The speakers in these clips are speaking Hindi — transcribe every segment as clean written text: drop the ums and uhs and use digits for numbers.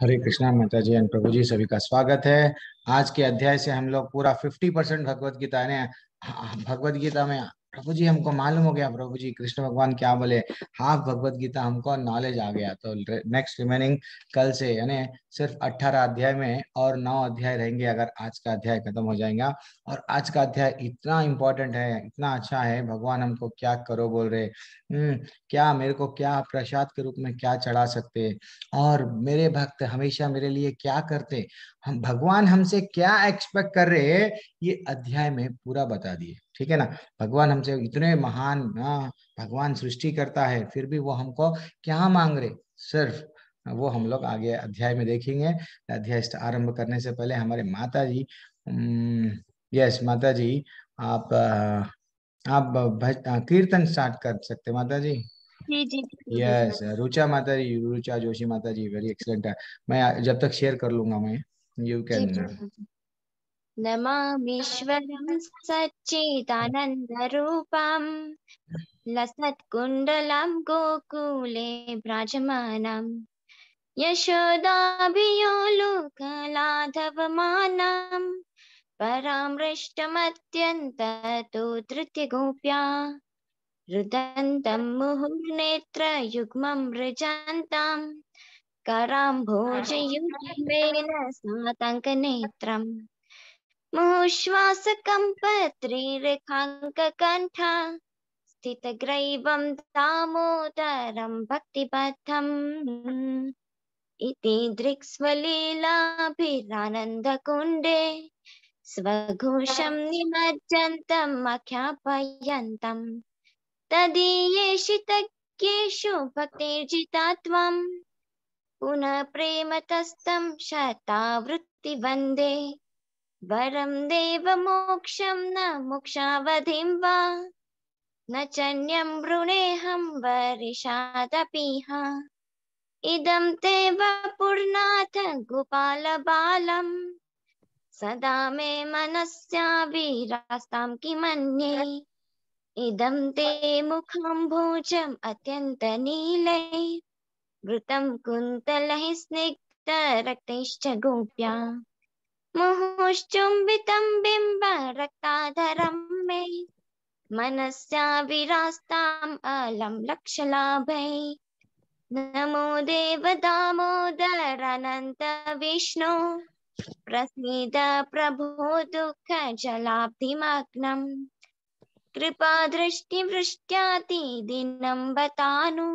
हरे कृष्णा माता जी एंड प्रभु जी, सभी का स्वागत है। आज के अध्याय से हम लोग पूरा 50% भगवत गीता ने भगवत गीता में प्रभु जी हमको मालूम हो गया, प्रभु जी कृष्ण भगवान क्या बोले, हाफ भगवत गीता हमको नॉलेज आ गया। तो नेक्स्ट रिमेनिंग कल से यानी सिर्फ 18 अध्याय में और 9 अध्याय रहेंगे अगर आज का अध्याय खत्म हो जाएगा। और आज का अध्याय इतना इंपॉर्टेंट है, इतना अच्छा है। भगवान हमको क्या करो बोल रहे, क्या मेरे को क्या प्रसाद के रूप में क्या चढ़ा सकते, और मेरे भक्त हमेशा मेरे लिए क्या करते, हम भगवान हमसे क्या एक्सपेक्ट कर रहे हैं, ये अध्याय में पूरा बता दिए। ठीक है ना। भगवान हमसे इतने महान, भगवान सृष्टि करता है फिर भी वो हमको क्या मांग रहे, सिर्फ वो हम लोग आगे अध्याय में देखेंगे। अध्याय आरंभ करने से पहले हमारे माता जी, यस माता जी, आप कीर्तन स्टार्ट कर सकते माता जी। जी जी प्रभु जी। यस, रुचा माता जी, रुचा जोशी माता जी, वेरी एक्सलेंट है। मैं जब तक शेयर कर लूंगा मैं, यू जी कैन। प्रभु जी। नमामीश्वरं सच्चिदानन्दरूपं लसत्कुण्डलं गोकुले व्राजमानं यशोदाभियोलुकलाधवमानं परामृष्टमत्यन्ततो धृत्यगोप्या रुदन्तं मुहुर्नेत्रयुग्मं मृजन्तं कराम्भोजयुग्मेन सातङ्कनेत्रम् मुश्वासकम्पत्रिरेखाङ्ककण्ठा स्थितग्रैवं दामोदरं भक्तिबद्धम् इति दृक्स्वलीलाभिरानन्दकुण्डे स्वघोषं निमज्जन्तम् आख्यापयन्तम् तदीयेषितज्ञेषु भक्तिर्जिता त्वम् पुनः प्रेमतस्तं शतावृत्ति वन्दे वरं देवमोक्षं न मोक्षावधिं वा न चन्यं वृणेऽहं वरिषादपीह इदं ते वपुर्नाथ गोपालबालं सदा मे मनस्याविरास्तां किमन्ये इदं ते मुखं भोजम् अत्यन्तनीलै वृतं कुन्तलैः स्निग्धरक्तैश्च गोप्या मुहुश्चुम्बितं बिम्बरक्ताधरं मे मनस्या विरास्ताम् अलं लक्षलाभै नमो देव दामोदरानन्त विष्णु प्रसीद प्रभो दुःखजलाब्धिमग्नम् कृपादृष्टिवृष्ट्यातिदिनं बतानु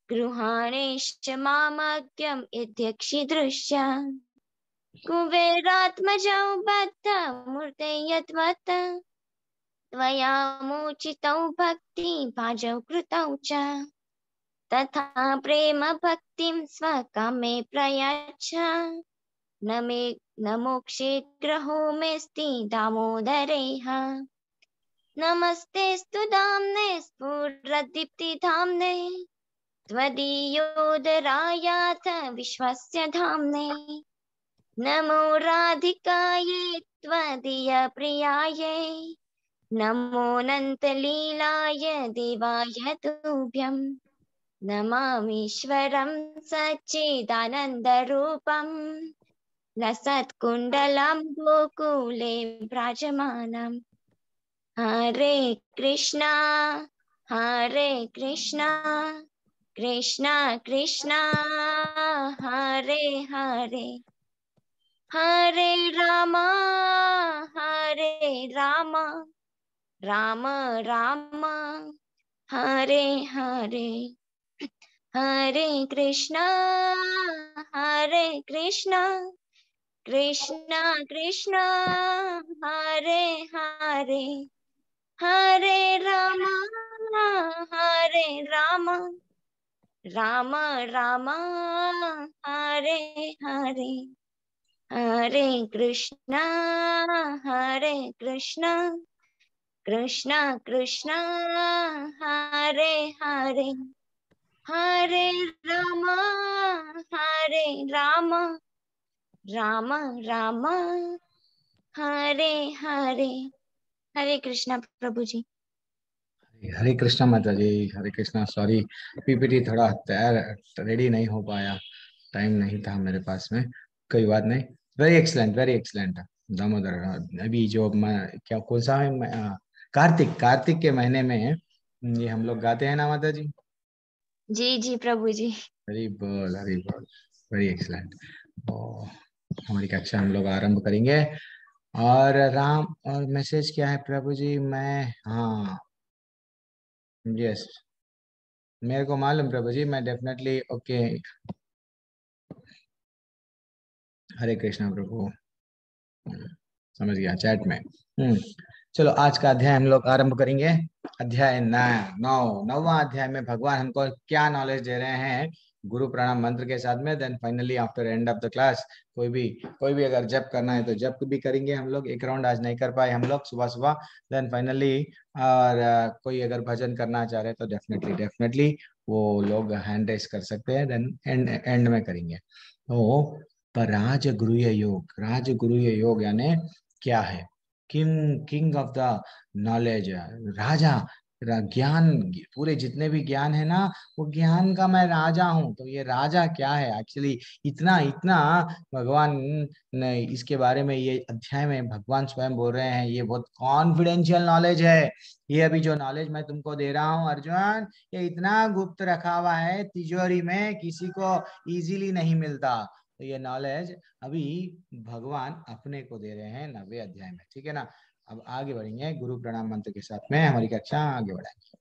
गृहाणेश्च मामद्यम् इत्यक्षिदृश्य कुबेरात्मजौ बद्धमूर्ते यद्वत् त्वया मोचितौ भक्तिभाजौ कृतौ च तथा प्रेम भक्तिं स्वकामे प्रयच्छ न मोक्षे ग्रहो मेऽस्ति दामोदरेह नमस्तेऽस्तु दाम्ने स्फुरदीप्तिधाम्ने त्वदीयोदरायाथ विश्वस्य धाम्ने नमो राधिकायै त्वदीयप्रियायै नमो अनन्तलीलाय देवाय तुभ्यं नमामीश्वरं सच्चिदानन्दरूपं लसत्कुण्डलं गोकुले व्राजमानं हरे कृष्णा कृष्णा कृष्णा हरे हरे हरे राम राम राम हरे हरे हरे कृष्णा कृष्णा कृष्णा हरे हरे हरे राम राम राम हरे हरे हरे कृष्णा कृष्णा कृष्णा हरे हरे हरे राम राम राम हरे हरे हरे कृष्णा प्रभु जी। हरे कृष्णा माता जी, हरे कृष्णा। सॉरी, पीपीटी थोड़ा तैयार रेडी नहीं हो पाया, टाइम नहीं था मेरे पास में, कोई बात नहीं। Very excellent, very excellent. Damodar, अभी जो क्या कौन सा है, कार्तिक, कार्तिक के महीने में ये हम लोग गाते हैं ना माता जी। जी जी प्रभु जी। हरी बोल, हरी बोल। Very excellent. हमारी कक्षा हम लोग आरंभ करेंगे। और राम, और मैसेज क्या है प्रभु जी? मैं, हाँ, यस, मेरे को मालूम प्रभु जी, मैं डेफिनेटली ओके। हरे कृष्णा प्रभु, समझ गया चैट में। चलो आज का अध्याय हम लोग आरंभ करेंगे। अध्याय नौवां अध्याय में भगवान हमको क्या नॉलेज दे रहे हैं गुरु प्रणाम मंत्र के साथ में। Then finally after end of the class कोई भी अगर जप करना है तो जप भी करेंगे हम लोग। एक राउंड आज नहीं कर पाए हम लोग सुबह सुबह। देन फाइनली, और कोई अगर भजन करना चाह रहे तो डेफिनेटली डेफिनेटली वो लोग हैंड रेस कर सकते हैं। देन एंड एंड में करेंगे। तो पर राजगुरु योग यानी क्या है? King king of the knowledge, राजा, ज्ञान, पूरे जितने भी ज्ञान है ना, वो ज्ञान का मैं राजा हूँ। तो ये राजा क्या है एक्चुअली? इतना इतना भगवान ने इसके बारे में, ये अध्याय में भगवान स्वयं बोल रहे हैं। ये बहुत कॉन्फिडेंशियल नॉलेज है। ये अभी जो नॉलेज मैं तुमको दे रहा हूँ अर्जुन, ये इतना गुप्त रखा हुआ है तिजोरी में, किसी को इजीली नहीं मिलता। तो ये नॉलेज अभी भगवान अपने को दे रहे हैं 9वें अध्याय में, ठीक है ना। अब आगे बढ़ेंगे गुरु प्रणाम मंत्र के साथ में, हमारी कक्षा आगे बढ़ाएंगे।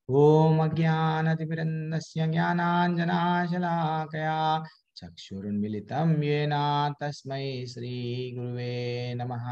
ओम अज्ञानतिमिरन्दस्य ज्ञानाञ्जनाशलाकया चक्षुरुन्मिलितं येन तस्मै श्री गुरुवे नमः।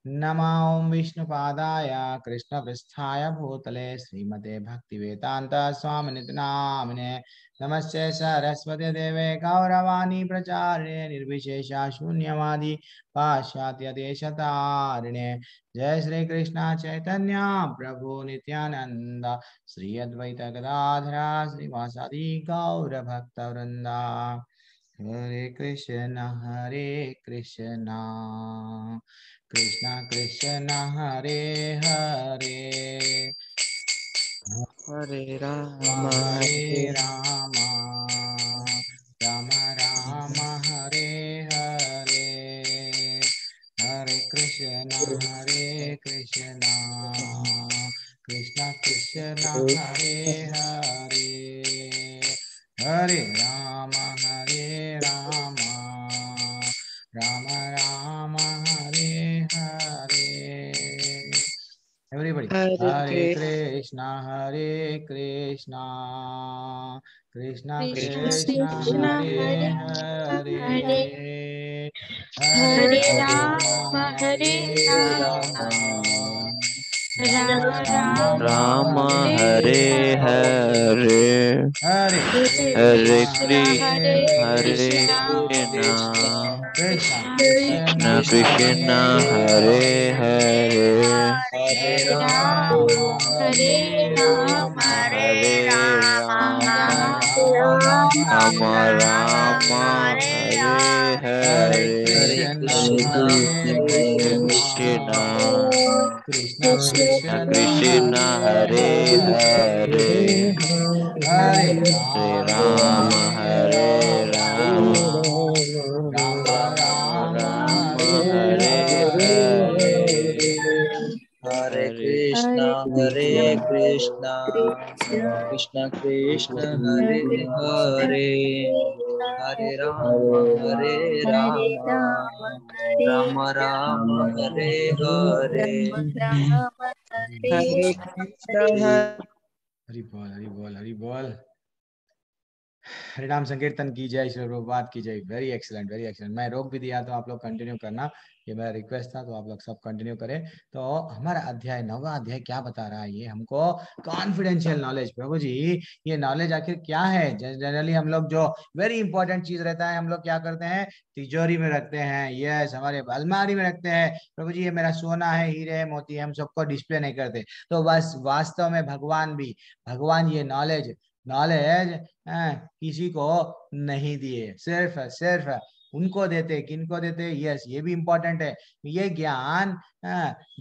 नमो विष्णुपादाय कृष्णपृष्ठाय भूतले श्रीमते भक्तिवेदांत स्वामिनिति नामिने। नमस्ते सरस्वती देवे गौरवाणी प्रचारिणे निर्विशेषा शून्यवादी पाश्चात्य देशतारिणे। जय श्री कृष्ण चैतन्य प्रभु नित्यानंद श्री अद्वैत गदाधर श्रीवासादि गौर भक्त वृंदा। हरे कृष्ण कृष्ण कृष्ण हरे हरे, हरे राम हरे हरे राम, राम राम हरे हरे, हरे कृष्ण कृष्ण कृष्ण हरे हरे, हरे राम राम राम हरे हरे। एवरीबॉडी, हरे हरे कृष्ण कृष्णा कृष्णा कृष्ण कृष्णा कृष्ण कृष्ण हरे हरे हरे, हरे, हरे हरे राम राम हरे राम, राम राम राम राम राम राम हरे हरे हरे हरे, हरे हरे हरे हरे कृष्ण हरे कृष्ण हरे कृष्ण, कृष्ण कृष्णा कृष्ण कृष्ण कृष्ण कृष्ण कृष्ण हरे हरे हरे, हरे हरे हरे राम हरे राम, हरे राम राम राम राम हरे हरे हरे हरे कृष्ण हरे कृष्ण कृष्ण कृष्ण कृष्ण कृष्ण हरे हरे हरे हरे राम राम हरे राम राम राम राम राम राम हरे हरे हरे, हरे हरे हरे कृष्णा कृष्ण कृष्ण कृष्ण हरे हरे हरे, हरे राम राम राम हरे हरे। हरे कृष्ण हरि बोल, हरि बोल, हरि बोल। हरिनाम संकीर्तन की जय, श्री प्रभुपाद की जय। Very excellent, very excellent. मैं रोक भी दिया तो आप लोग कंटिन्यू करना, ये मेरा रिक्वेस्ट था, तो आप लोग सब कंटिन्यू करें। तो हमारा अध्याय 9वां अध्याय क्या बता रहा है? ये हमको कॉन्फिडेंशियल नॉलेज, प्रभु जी ये नॉलेज आखिर क्या है? जनरली हम लोग जो वेरी इंपॉर्टेंट चीज रहता है हम लोग क्या करते हैं? तिजोरी में रखते हैं, यस, हमारे अलमारी में रखते हैं। प्रभु जी ये मेरा सोना है, हीरे है, मोती है, हम सबको डिस्प्ले नहीं करते। तो बस वास्तव में भगवान ये नॉलेज नॉलेज किसी को नहीं दिए, सिर्फ उनको देते। किनको देते? यस, ये भी इंपॉर्टेंट है। ये ज्ञान,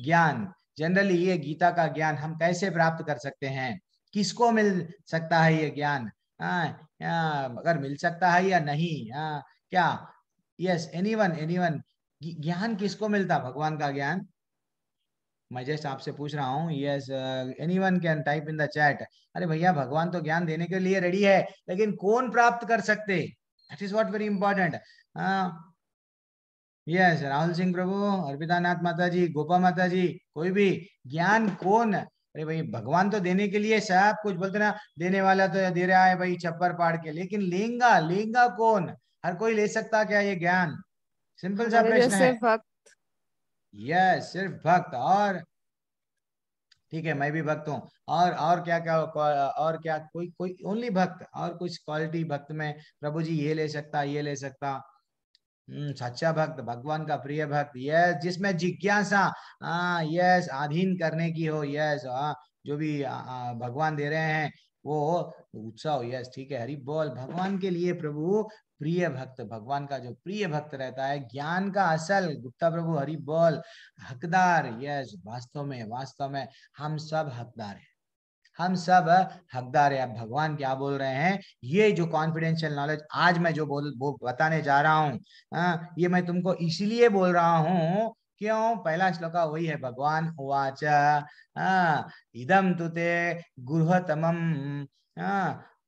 ज्ञान जनरली, ये गीता का ज्ञान हम कैसे प्राप्त कर सकते हैं? किसको मिल सकता है ये ज्ञान? अगर मिल सकता है या नहीं? क्या? Yes, anyone, anyone. ज्ञान किसको मिलता, भगवान का ज्ञान? मैं जस्ट आपसे पूछ रहा हूँ। Yes, anyone can type in the chat. अरे भैया, भगवान तो ज्ञान देने के लिए रेडी है, लेकिन कौन प्राप्त कर सकते? That is what very important. Yes, Rahul Singh प्रभु, अर्पिता नाथ माता जी, गोपा माता जी, कोई भी। ज्ञान कौन? अरे भाई, भगवान तो देने के लिए सब कुछ बोलते ना, देने वाला तो दे रहा है भाई छप्पर पाड़ के, लेकिन लेंगा लेंगा कौन? हर कोई ले सकता क्या ये ज्ञान? सिंपल सा हमारे प्रश्न जैसे है। भक्त। यस, सिर्फ भक्त। और ठीक है, मैं भी भक्त हूँ। और क्या क्या, और क्या, कोई कोई ओनली भक्त? और कुछ क्वालिटी भक्त में प्रभु जी ये ले सकता, ये ले सकता? सच्चा भक्त, भगवान का प्रिय भक्त, यस, जिसमें जिज्ञासा, यस, अधीन करने की हो, यस, जो भी भगवान दे रहे हैं वो उत्साह, यस, ठीक है, हरि बोल। भगवान के लिए प्रभु प्रिय भक्त, भगवान का जो प्रिय भक्त रहता है, ज्ञान का असल गुप्ता प्रभु, हरि बोल। हकदार, यस, वास्तव में हम सब हकदार हैं, हम सब हकदार है। अब भगवान क्या बोल रहे हैं? ये जो कॉन्फिडेंशियल नॉलेज आज मैं जो बताने जा रहा हूँ, ये मैं तुमको इसीलिए बोल रहा हूँ। क्यों? पहला श्लोका वही है, भगवान उवाच इदम तुते गुरुतमम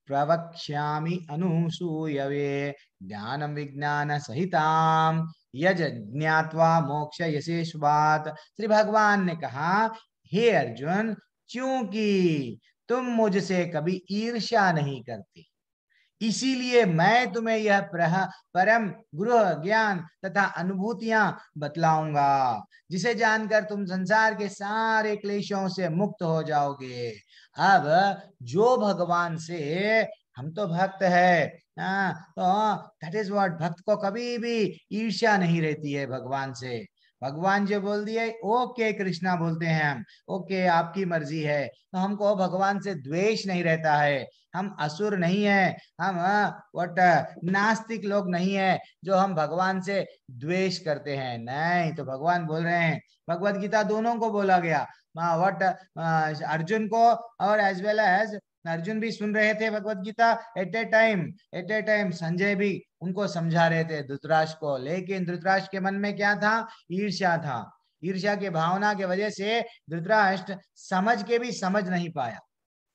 प्रवक्ष्यामि अनुसूयवे ज्ञानम विज्ञान सहिताम यज ज्ञात्वा मोक्ष यशेष्वात। श्री भगवान ने कहा, हे अर्जुन, क्योंकि तुम मुझसे कभी ईर्ष्या नहीं करते, इसीलिए मैं तुम्हें यह परम गृह ज्ञान तथा अनुभूतियां बतलाऊंगा, जिसे जानकर तुम संसार के सारे क्लेशों से मुक्त हो जाओगे। अब जो भगवान से, हम तो भक्त है, तो दैट इज व्हाट, भक्त को कभी भी ईर्ष्या नहीं रहती है भगवान से। भगवान जो बोल दिए, ओके कृष्णा बोलते हैं हम, ओके आपकी मर्जी है, तो हमको भगवान से द्वेष नहीं रहता है। हम असुर नहीं है, हम वट नास्तिक लोग नहीं है जो हम भगवान से द्वेष करते हैं, नहीं। तो भगवान बोल रहे हैं, भगवत गीता दोनों को बोला गया, वट अर्जुन को, और एज वेल एज अर्जुन भी सुन रहे थे Bhagavad Gita at a time Sanjay भी उनको समझा रहे थे, धृतराष्ट्र को। लेकिन धृतराष्ट्र के मन में क्या था? ईर्ष्या था। ईर्ष्या के भावना के वजह से धृतराष्ट्र समझ के भी समझ नहीं पाया।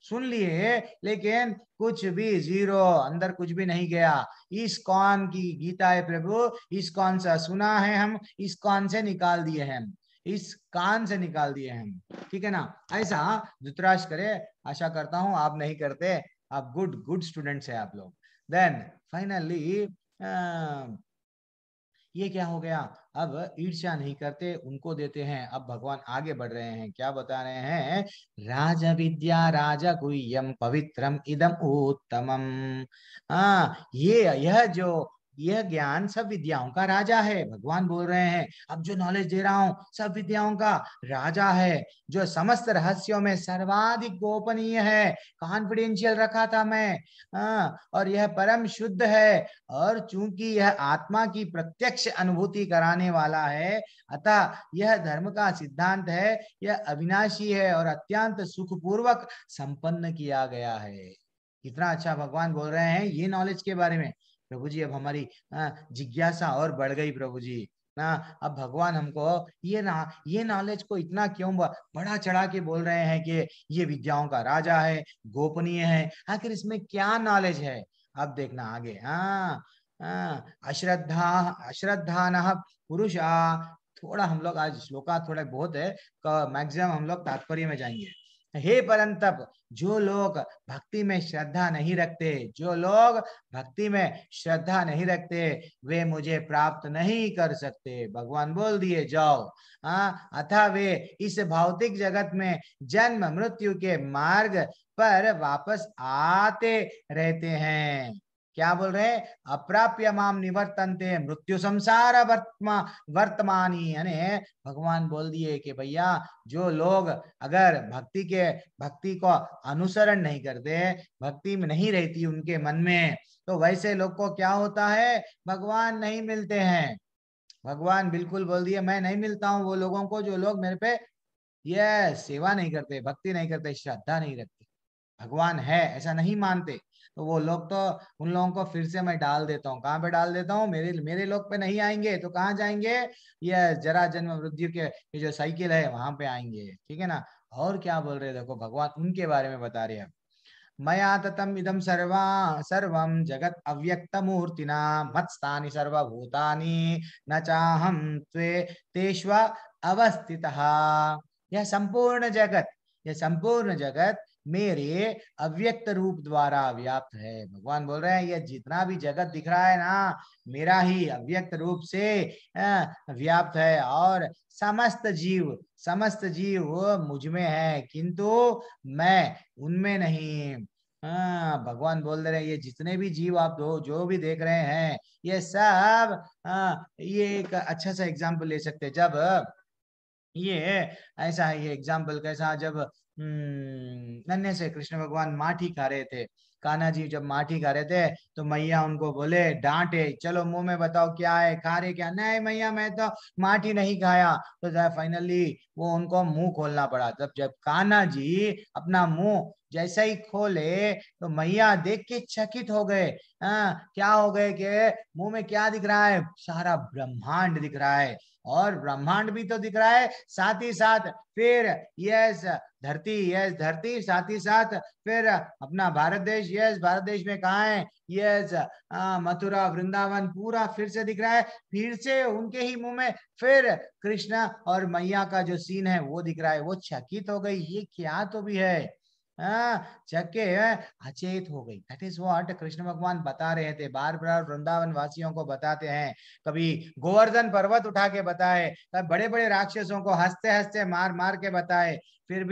सुन लिए, लेकिन कुछ भी जीरो, अंदर कुछ भी नहीं गया। इस कौन की गीता है प्रभु, इस कौन सा सुना है हम, इस कौन से निकाल दिए हैं हम, इस कान से निकाल दिए हम, ठीक है ना? ऐसा धृतराष्ट्र करे, आशा करता हूं आप नहीं करते, आप गुड गुड स्टूडेंट्स है आप लोग। देन फाइनली ये क्या हो गया? अब ईर्ष्या नहीं करते, उनको देते हैं। अब भगवान आगे बढ़ रहे हैं, क्या बता रहे हैं? राजा विद्या राजा गुह्यम पवित्रम इदम उत्तमम। यह ज्ञान सब विद्याओं का राजा है, भगवान बोल रहे हैं। अब जो नॉलेज दे रहा हूं, सब विद्याओं का राजा है, जो समस्त रहस्यों में सर्वाधिक गोपनीय है, कॉन्फिडेंशियल रखा था मैं। और यह परम शुद्ध है, और चूंकि यह आत्मा की प्रत्यक्ष अनुभूति कराने वाला है, अतः यह धर्म का सिद्धांत है, यह अविनाशी है और अत्यंत सुखपूर्वक संपन्न किया गया है। कितना अच्छा भगवान बोल रहे हैं ये नॉलेज के बारे में। प्रभु जी, अब हमारी जिज्ञासा और बढ़ गई प्रभु जी ना। अब भगवान हमको ये नॉलेज को इतना क्यों बड़ा चढ़ा के बोल रहे हैं कि ये विद्याओं का राजा है, गोपनीय है? आखिर इसमें क्या नॉलेज है? अब देखना आगे। अश्रद्धा पुरुषा। थोड़ा हम लोग आज श्लोका थोड़ा बहुत है, मैक्सिमम हम लोग तात्पर्य में जाएंगे। हे परंतप, जो लोग भक्ति में श्रद्धा नहीं रखते, जो लोग भक्ति में श्रद्धा नहीं रखते, वे मुझे प्राप्त नहीं कर सकते। भगवान बोल दिए जाओ। अतः वे इस भौतिक जगत में जन्म मृत्यु के मार्ग पर वापस आते रहते हैं। क्या बोल रहे हैं? अप्राप्य माम निवर्तन्ते मृत्यु संसार वर्तमानी। यानी भगवान बोल दिए कि भैया, जो लोग अगर भक्ति को अनुसरण नहीं करते, भक्ति में नहीं रहती उनके मन में, तो वैसे लोग को क्या होता है? भगवान नहीं मिलते हैं। भगवान बिल्कुल बोल दिए, मैं नहीं मिलता हूं वो लोगों को जो लोग मेरे पे ये सेवा नहीं करते, भक्ति नहीं करते, श्रद्धा नहीं रखते। भगवान है ऐसा नहीं मानते, तो वो लोग तो, उन लोगों को फिर से मैं डाल देता हूँ। कहाँ पे डाल देता हूँ? मेरे मेरे लोग पे नहीं आएंगे तो कहाँ जाएंगे? ये जरा जन्म मृत्यु के ये जो साइकिल है वहां पे आएंगे, ठीक है ना। और क्या बोल रहे हैं देखो, भगवान उनके बारे में बता रहे हैं। मया ततम इदम सर्वा सर्वम जगत अव्यक्त मूर्तिना मत्स्थानि सर्वभूतानि न चाहम त्वे तेष्व अवस्थितः। यह संपूर्ण जगत, यह संपूर्ण जगत मेरे अव्यक्त रूप द्वारा व्याप्त है। भगवान बोल रहे हैं ये जितना भी जगत दिख रहा है ना, मेरा ही अव्यक्त रूप से व्याप्त है। और समस्त जीव मुझ में है, किंतु मैं उनमें नहीं। हाँ, भगवान बोल रहे हैं ये जितने भी जीव आप दो जो भी देख रहे हैं, ये सब ये एक अच्छा सा एग्जाम्पल ले सकते हैं। जब ये ऐसा है, ये एग्जाम्पल कैसा, जब नन्हे से कृष्ण भगवान माठी खा रहे थे, कान्हा जी जब माठी खा रहे थे, तो मैया उनको बोले, डांटे, चलो मुंह में बताओ क्या है, खा रहे क्या? नहीं मैया मैं तो माठी नहीं खाया। तो फाइनली वो उनको मुंह खोलना पड़ा। तब जब कान्हा जी अपना मुंह जैसा ही खोले, तो मैया देख के चकित हो गए। क्या हो गए कि मुंह में क्या दिख रहा है? सारा ब्रह्मांड दिख रहा है। और ब्रह्मांड भी तो दिख रहा है, साथ ही साथ फिर यस धरती, यस धरती, साथ ही साथ फिर अपना भारत देश, यस भारत देश में कहाँ है? यस मथुरा वृंदावन पूरा फिर से दिख रहा है। फिर से उनके ही मुंह में फिर कृष्णा और मैया का जो सीन है वो दिख रहा है। वो चकित हो गई, ये क्या तो भी है। चके अचेत हो गई। दैट इज व्हाट कृष्ण भगवान बता रहे थे, बार बार वृंदावन वासियों को बताते हैं। कभी गोवर्धन पर्वत उठा के बताए, कभी बड़े बड़े राक्षसों को हंसते हंसते मार मार के बताए। फिर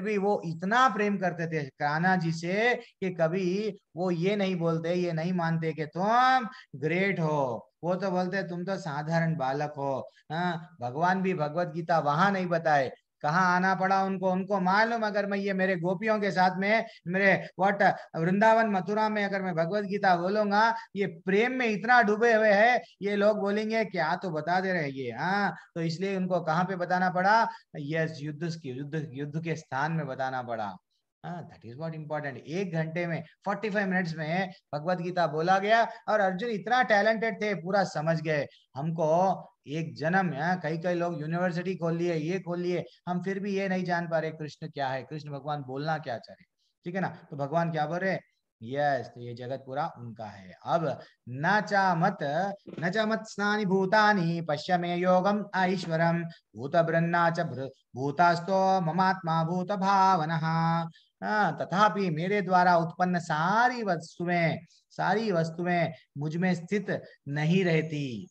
भी वो इतना प्रेम करते थे कान्हा जी से कि कभी वो ये नहीं बोलते, ये नहीं मानते कि तुम ग्रेट हो। वो तो बोलते तुम तो साधारण बालक हो। भगवान भी भगवत गीता वहां नहीं बताए, कहाँ आना पड़ा उनको? उनको मालूम अगर मैं ये मेरे गोपियों के साथ में मेरे व्हाट वृंदावन मथुरा में अगर मैं भगवत गीता बोलूंगा, ये प्रेम में इतना डूबे हुए हैं, ये लोग बोलेंगे क्या तो बता दे रहे ये। तो इसलिए उनको कहाँ पे बताना पड़ा? यस युद्ध के स्थान में बताना पड़ा। That is what important. 1 घंटे में 45 मिनट्स में भगवत गीता बोला गया, और अर्जुन इतना टैलेंटेड थे, पूरा समझ गए। हमको एक जन्म है, कई कई लोग यूनिवर्सिटी खोल लिए, ये खोल लिए, हम फिर भी ये नहीं जान पा रहे कृष्ण क्या है, कृष्ण भगवान बोलना क्या चाह रहे। ठीक है ना। तो भगवान क्या बोल रहे? यस, तो ये जगत पूरा उनका है। अब न चा मत स्नानि भूतानि पश्य मे योगम ऐश्वरम भूत ब्रह्मा च भूतास्तो ममात्मा भूत भावनः। तथापि मेरे द्वारा उत्पन्न सारी वस्तुएं मुझ में स्थित नहीं रहती।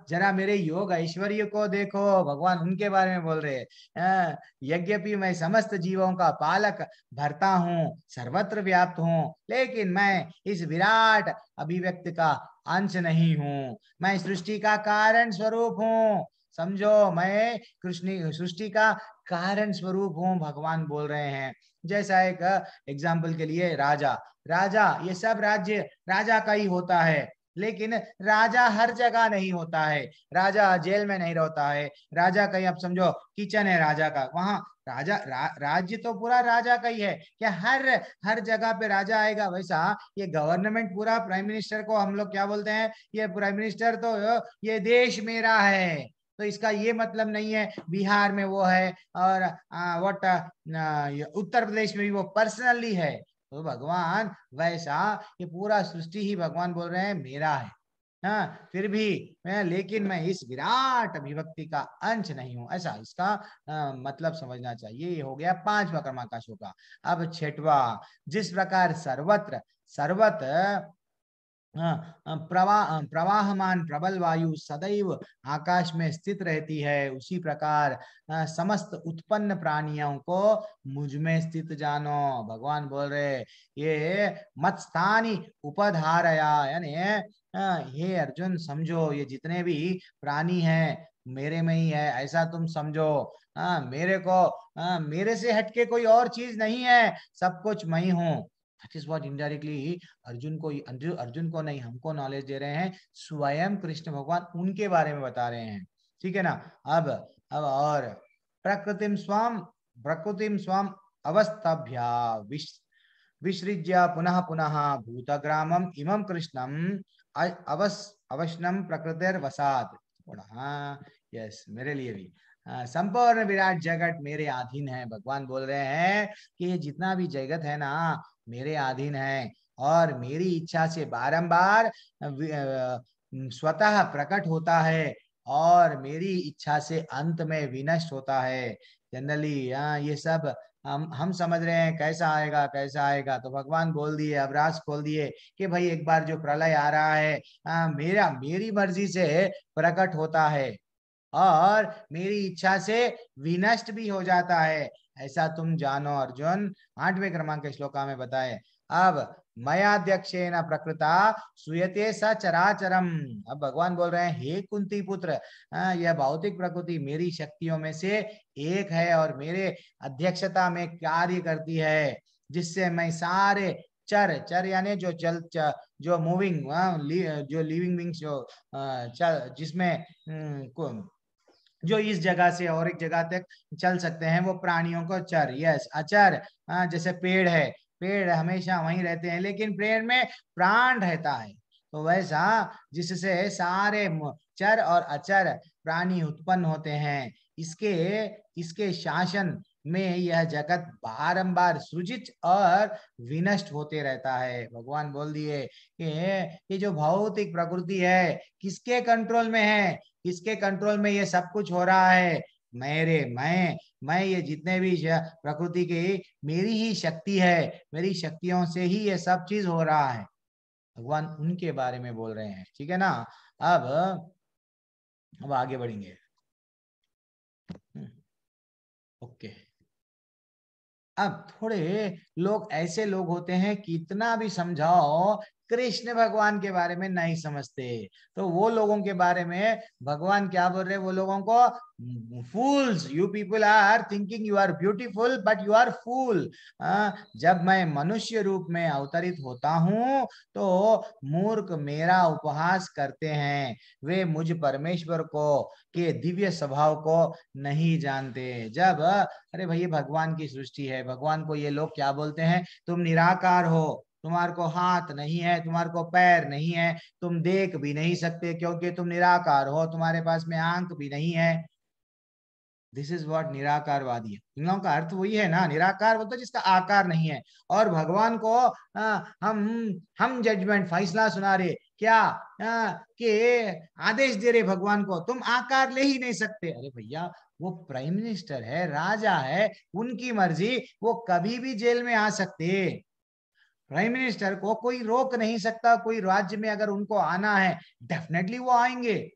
जरा मेरे योग ऐश्वर्य को देखो, भगवान उनके बारे में बोल रहे हैं। यद्यपि मैं समस्त जीवों का पालक भरता हूँ, सर्वत्र व्याप्त हूँ, लेकिन मैं इस विराट अभिव्यक्ति का अंश नहीं हूँ। मैं सृष्टि का कारण स्वरूप हूँ। समझो, मैं कृष्ण सृष्टि का कारण स्वरूप हूँ, भगवान बोल रहे हैं। जैसा एक एग्जाम्पल के लिए, राजा राजा ये सब राज्य राजा का ही होता है, लेकिन राजा हर जगह नहीं होता है। राजा जेल में नहीं रहता है। राजा कहीं, अब समझो किचन है राजा का, वहां राज्य तो पूरा राजा का ही है। क्या हर जगह पे राजा आएगा? वैसा ये गवर्नमेंट पूरा, प्राइम मिनिस्टर को हम लोग क्या बोलते हैं? ये प्राइम मिनिस्टर तो ये देश मेरा है। तो इसका ये मतलब नहीं है बिहार में वो है और उत्तर प्रदेश में भी वो पर्सनली है। तो भगवान वैसा ये पूरा सृष्टि ही भगवान बोल रहे हैं मेरा है। फिर भी लेकिन मैं इस विराट अभिव्यक्ति का अंश नहीं हूं, ऐसा इसका मतलब समझना चाहिए। ये हो गया 5वां कर्माकाशों का। अब 6वां, जिस प्रकार सर्वत्र प्रवाहमान प्रबल वायु सदैव आकाश में स्थित रहती है, उसी प्रकार समस्त उत्पन्न प्राणियों को मुझ में स्थित जानो। भगवान बोल रहे ये मत्स्थानी उपधारया, यानी हे अर्जुन समझो, ये जितने भी प्राणी हैं मेरे में ही है, ऐसा तुम समझो। मेरे से हटके कोई और चीज नहीं है, सब कुछ मैं ही हूँ। That is what indirectly Arjun को नहीं, हमको नॉलेज दे रहे हैं। स्वयं कृष्ण भगवान उनके बारे में बता रहे हैं। ठीक है ना। अब और प्रकृतिम स्वम अवस्थाभ्या विसृज्य पुनः पुनः भूतग्रामम इमं कृष्णम अवश्नम प्रकृतिर्वसात्। हाँ यस, मेरे लिए भी संपूर्ण विराट जगत मेरे अधीन है। भगवान बोल रहे हैं कि ये जितना भी जगत है ना मेरे अधीन है और मेरी इच्छा से बारंबार स्वतः प्रकट होता है और मेरी इच्छा से अंत में विनष्ट होता है। जनरली ये सब हम समझ रहे हैं कैसा आएगा कैसा आएगा, तो भगवान बोल दिए, अब राज खोल दिए कि भाई एक बार जो प्रलय आ रहा है मेरी मर्जी से प्रकट होता है और मेरी इच्छा से विनष्ट भी हो जाता है, ऐसा तुम जानो अर्जुन। 8वें क्रमांक के श्लोका में बताए। अब मयाध्यक्षेन प्रकृता सुयते स चराचरम। अब भगवान बोल रहे हैं हे कुंती पुत्र, यह भौतिक प्रकृति मेरी शक्तियों में से एक है और मेरे अध्यक्षता में कार्य करती है, जिससे मैं सारे चर चर यानी जो चल जो मूविंग जो लिविंग बींग्स जो चल जिसमें जो इस जगह से और एक जगह तक चल सकते हैं वो प्राणियों को चर, यस अचर, जैसे पेड़ है, पेड़ हमेशा वहीं रहते हैं लेकिन पेड़ में प्राण रहता है, तो वैसा जिससे सारे चर और अचर प्राणी उत्पन्न होते हैं, इसके इसके शासन में यह जगत बारंबार सृजित और विनष्ट होते रहता है। भगवान बोल दिए कि ये जो भौतिक प्रकृति है किसके कंट्रोल में है, किसके कंट्रोल में ये सब कुछ हो रहा है, मैं ये जितने भी प्रकृति की मेरी ही शक्ति है, मेरी शक्तियों से ही ये सब चीज हो रहा है। भगवान उनके बारे में बोल रहे हैं, ठीक है ना। अब आगे बढ़ेंगे। ओके, अब थोड़े लोग ऐसे लोग होते हैं कितना भी समझाओ कृष्ण भगवान के बारे में नहीं समझते, तो वो लोगों के बारे में भगवान क्या बोल रहे हैं, वो लोगों को fools, you people are thinking you are beautiful but you are fool. जब मैं मनुष्य रूप में अवतरित होता हूँ तो मूर्ख मेरा उपहास करते हैं, वे मुझ परमेश्वर को के दिव्य स्वभाव को नहीं जानते। जब अरे भैया भगवान की सृष्टि है, भगवान को ये लोग क्या बोलते हैं, तुम निराकार हो, तुम्हारे को हाथ नहीं है, तुम्हारे को पैर नहीं है, तुम देख भी नहीं सकते क्योंकि तुम निराकार हो, तुम्हारे पास में आंख भी नहीं है। दिस इज व्हाट निराकारवादी है। इन लोगों का अर्थ वही है ना, निराकार बोलते जिसका आकार नहीं है। और भगवान को हम जजमेंट फैसला सुना रहे क्या कि आदेश दे रहे भगवान को तुम आकार ले ही नहीं सकते। अरे भैया वो प्राइम मिनिस्टर है, राजा है, उनकी मर्जी, वो कभी भी जेल में आ सकते। प्राइम मिनिस्टर को कोई रोक नहीं सकता, कोई राज्य में अगर उनको आना है डेफिनेटली वो आएंगे।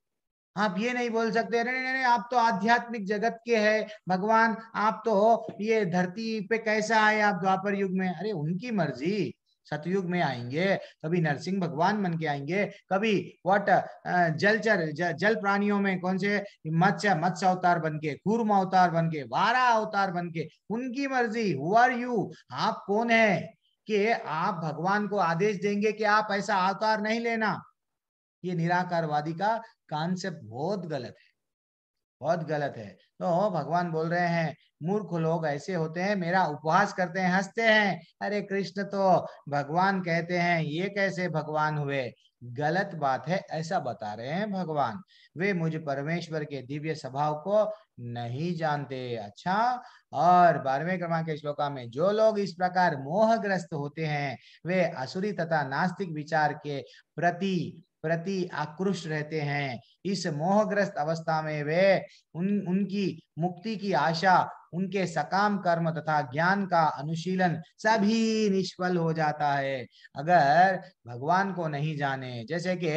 आप ये नहीं बोल सकते नहीं नहीं नहीं आप तो आध्यात्मिक जगत के हैं भगवान, आप तो ये धरती पे कैसा आए आप द्वापर युग में। अरे उनकी मर्जी, सतयुग में आएंगे, कभी नरसिंह भगवान बन के आएंगे, कभी व्हाट जलचर जल प्राणियों में कौन से मत्स्य अवतार बन के, कूर्म अवतार बन के, वारा अवतार बन के, उनकी मर्जी। हु आर यू, आप कौन है कि आप भगवान को आदेश देंगे कि आप ऐसा अवतार नहीं लेना। ये निराकारवादी का कॉन्सेप्ट बहुत गलत है, बहुत गलत है। तो भगवान बोल रहे हैं मूर्ख लोग ऐसे होते हैं, मेरा उपहास करते हैं, हंसते हैं, अरे कृष्ण तो भगवान कहते हैं, ये कैसे भगवान हुए, गलत बात है, ऐसा बता रहे हैं भगवान। वे मुझ परमेश्वर के दिव्य स्वभाव को नहीं जानते। अच्छा, और 12वें क्रमांक के श्लोका में जो लोग इस प्रकार मोहग्रस्त होते हैं वे असुरी तथा नास्तिक विचार के प्रति आकृष्ट रहते हैं। इस मोहग्रस्त अवस्था में वे उनकी मुक्ति की आशा, उनके सकाम कर्म तथा ज्ञान का अनुशीलन सभी निष्फल हो जाता है अगर भगवान को नहीं जाने। जैसे कि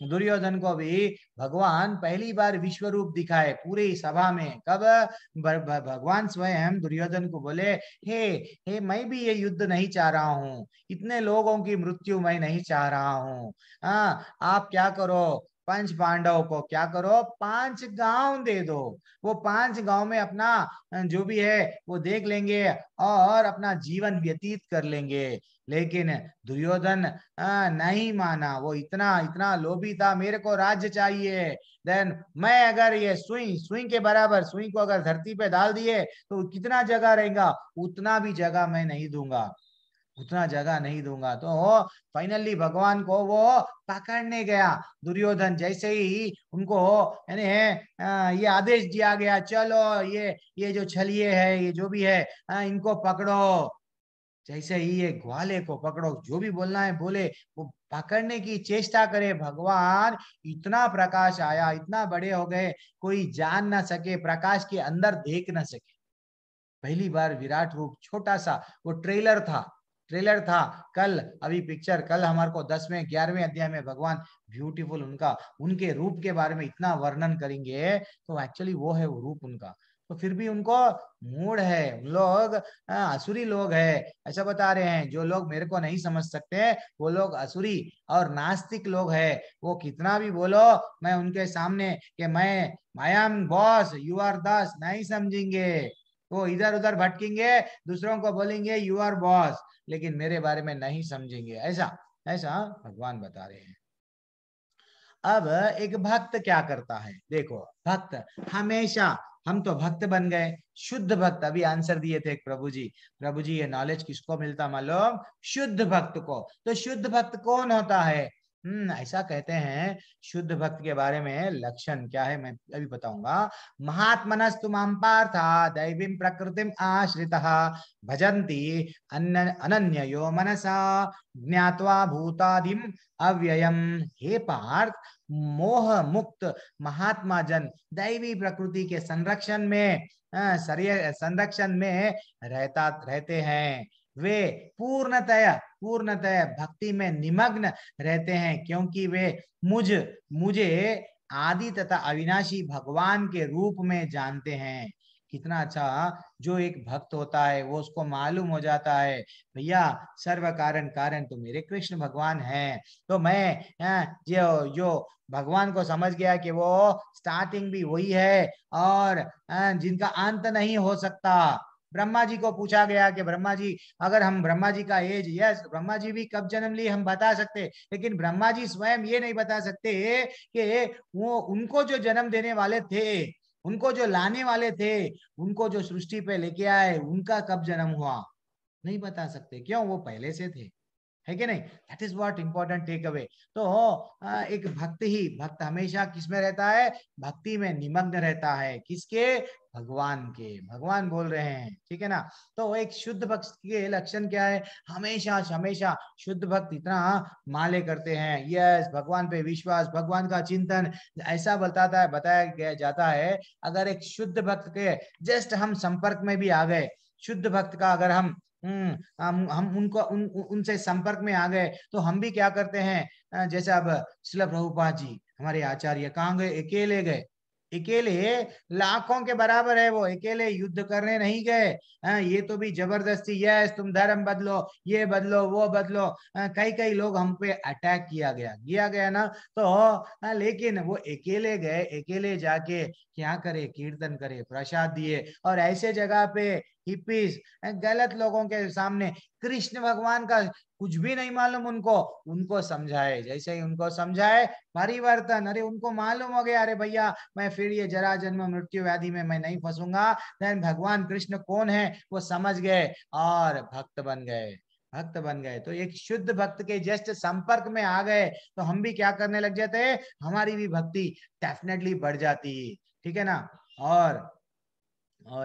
दुर्योधन को भी भगवान पहली बार विश्व रूप दिखाए पूरी सभा में, कब भगवान स्वयं दुर्योधन को बोले हे मैं भी ये युद्ध नहीं चाह रहा हूँ, इतने लोगों की मृत्यु मैं नहीं चाह रहा हूँ, आप क्या करो, पंच पांडव को क्या करो, 5 गांव दे दो, वो 5 गांव में अपना जो भी है वो देख लेंगे और अपना जीवन व्यतीत कर लेंगे। लेकिन दुर्योधन नहीं माना, वो इतना इतना लोभी था, मेरे को राज्य चाहिए। देन मैं अगर ये सुई सुई के बराबर, सुई को अगर धरती पे डाल दिए तो कितना जगह रहेगा, उतना भी जगह मैं नहीं दूंगा, उतना जगह नहीं दूंगा। तो फाइनली भगवान को वो पकड़ने गया। दुर्योधन जैसे ही उनको यानी ये आदेश दिया गया, चलो ये जो छलिए है, ये जो भी है, इनको पकड़ो। जैसे ही ये ग्वाले को पकड़ो, जो भी बोलना है बोले, वो पकड़ने की चेष्टा करे, भगवान इतना प्रकाश आया, इतना बड़े हो गए, कोई जान ना सके, प्रकाश के अंदर देख ना सके। पहली बार विराट रूप, छोटा सा वो ट्रेलर था। कल अभी पिक्चर, कल हमारे को 10वें 11वें अध्याय में भगवान ब्यूटीफुल उनका, उनके रूप के बारे में इतना वर्णन करेंगे, तो एक्चुअली वो है वो रूप उनका। तो फिर भी उनको मूड है, उन लोग असुरी लोग है, ऐसा बता रहे हैं। जो लोग मेरे को नहीं समझ सकते वो लोग असुरी और नास्तिक लोग है। वो कितना भी बोलो, मैं उनके सामने कि मैं I am boss, you are दास, नहीं समझेंगे। वो इधर उधर भटकेंगे, दूसरों को बोलेंगे यू आर बॉस, लेकिन मेरे बारे में नहीं समझेंगे। ऐसा ऐसा भगवान बता रहे हैं। अब एक भक्त क्या करता है, देखो भक्त हमेशा, हम तो भक्त बन गए, शुद्ध भक्त, अभी आंसर दिए थे प्रभु जी। प्रभु जी ये नॉलेज किसको मिलता मालूम, शुद्ध भक्त को। तो शुद्ध भक्त कौन होता है, ऐसा कहते हैं। शुद्ध भक्त के बारे में लक्षण क्या है मैं अभी बताऊंगा। महात्मनस्तु मां पार्था दैवीं प्रकृतिम आश्रितः भजन्ति अनन्ययो मनसा ज्ञात्वा भूतादिम अव्ययम। हे पार्थ, मोह मुक्त महात्मा जन दैवी प्रकृति के संरक्षण में संरक्षण में रहते हैं। वे पूर्णतया भक्ति में निमग्न रहते हैं, क्योंकि वे मुझे आदि तथा अविनाशी भगवान के रूप में जानते हैं। कितना अच्छा, जो एक भक्त होता है वो उसको मालूम हो जाता है, भैया सर्व कारण कारण तो मेरे कृष्ण भगवान हैं। तो मैं जो भगवान को समझ गया कि वो स्टार्टिंग भी वही है और जिनका अंत नहीं हो सकता। ब्रह्मा जी को पूछा गया कि ब्रह्मा जी, अगर हम ब्रह्मा जी का एज, यस ब्रह्मा जी भी कब जन्म लिए हम बता सकते, लेकिन ब्रह्मा जी स्वयं ये नहीं बता सकते कि वो उनको जो जन्म देने वाले थे, उनको जो लाने वाले थे, उनको जो सृष्टि पे लेके आए, उनका कब जन्म हुआ नहीं बता सकते। क्यों, वो पहले से थे, है कि नहीं। That is what important takeaway. तो एक भक्त हमेशा किसमें रहता है, भक्ति में निमग्न रहता है। किसके, भगवान के। भगवान बोल रहे हैं, ठीक है ना। तो एक शुद्ध भक्त के लक्षण क्या है, हमेशा हमेशा शुद्ध भक्त इतना माले करते हैं, यस भगवान पे विश्वास, भगवान का चिंतन। ऐसा बताया जाता है, अगर एक शुद्ध भक्त के जस्ट हम संपर्क में भी आ गए, शुद्ध भक्त का अगर हम उनको उनसे संपर्क में आ गए, तो हम भी क्या करते हैं, जैसे अब श्रील प्रभुपाद जी हमारे आचार्य कहाँ गए, अकेले गए, अकेले लाखों के बराबर है, वो अकेले युद्ध करने नहीं गए। ये तो भी जबरदस्ती, यस तुम धर्म बदलो, ये बदलो, वो बदलो, कई कई लोग हम पे अटैक किया गया ना। तो लेकिन वो अकेले गए, अकेले जाके क्या करे, कीर्तन करे, प्रसाद दिए, और ऐसे जगह पे हिप्पीज, गलत लोगों के सामने कृष्ण भगवान का कुछ भी नहीं मालूम उनको समझाए। जैसे ही उनको समझाए, परिवर्तन, अरे उनको मालूम हो गया, अरे भैया मैं फिर ये जरा जन्म मृत्यु व्याधि में मैं नहीं फंसूंगा। देन भगवान कृष्ण कौन है वो समझ गए और भक्त बन गए। तो एक शुद्ध भक्त के जस्ट संपर्क में आ गए तो हम भी क्या करने लग जाते हैं, हमारी भी भक्ति डेफिनेटली बढ़ जाती, ठीक है ना। और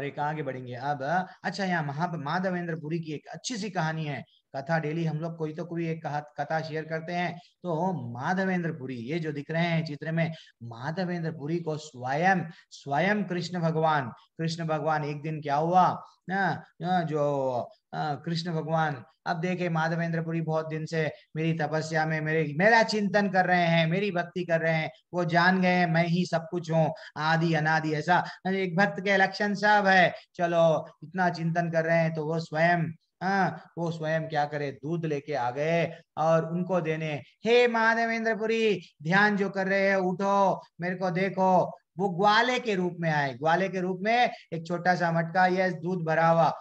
एक आगे बढ़ेंगे अब। अच्छा, यहाँ माधवेंद्रपुरी की एक अच्छी सी कहानी है। कथा डेली हम लोग कोई तो कोई एक कथा शेयर करते हैं। तो माधवेंद्रपुरी, ये जो दिख रहे हैं चित्र में, माधवेंद्रपुरी को स्वयं कृष्ण भगवान एक दिन क्या हुआ जो कृष्ण भगवान, अब देखे माधवेंद्रपुरी बहुत दिन से मेरी तपस्या में मेरा चिंतन कर रहे हैं, मेरी भक्ति कर रहे हैं, वो जान गए मैं ही सब कुछ हूँ, आदि अनादि। ऐसा एक भक्त के लक्षण सब है। चलो इतना चिंतन कर रहे हैं तो वो स्वयं वो स्वयं क्या करे, दूध लेके आ गए और उनको देने। हे माधवेंद्रपुरी, ध्यान जो कर रहे हैं, उठो, मेरे को देखो। वो ग्वाले के रूप में आए, ग्वाले के रूप में एक छोटा सा मटका ये दूध भरा हुआ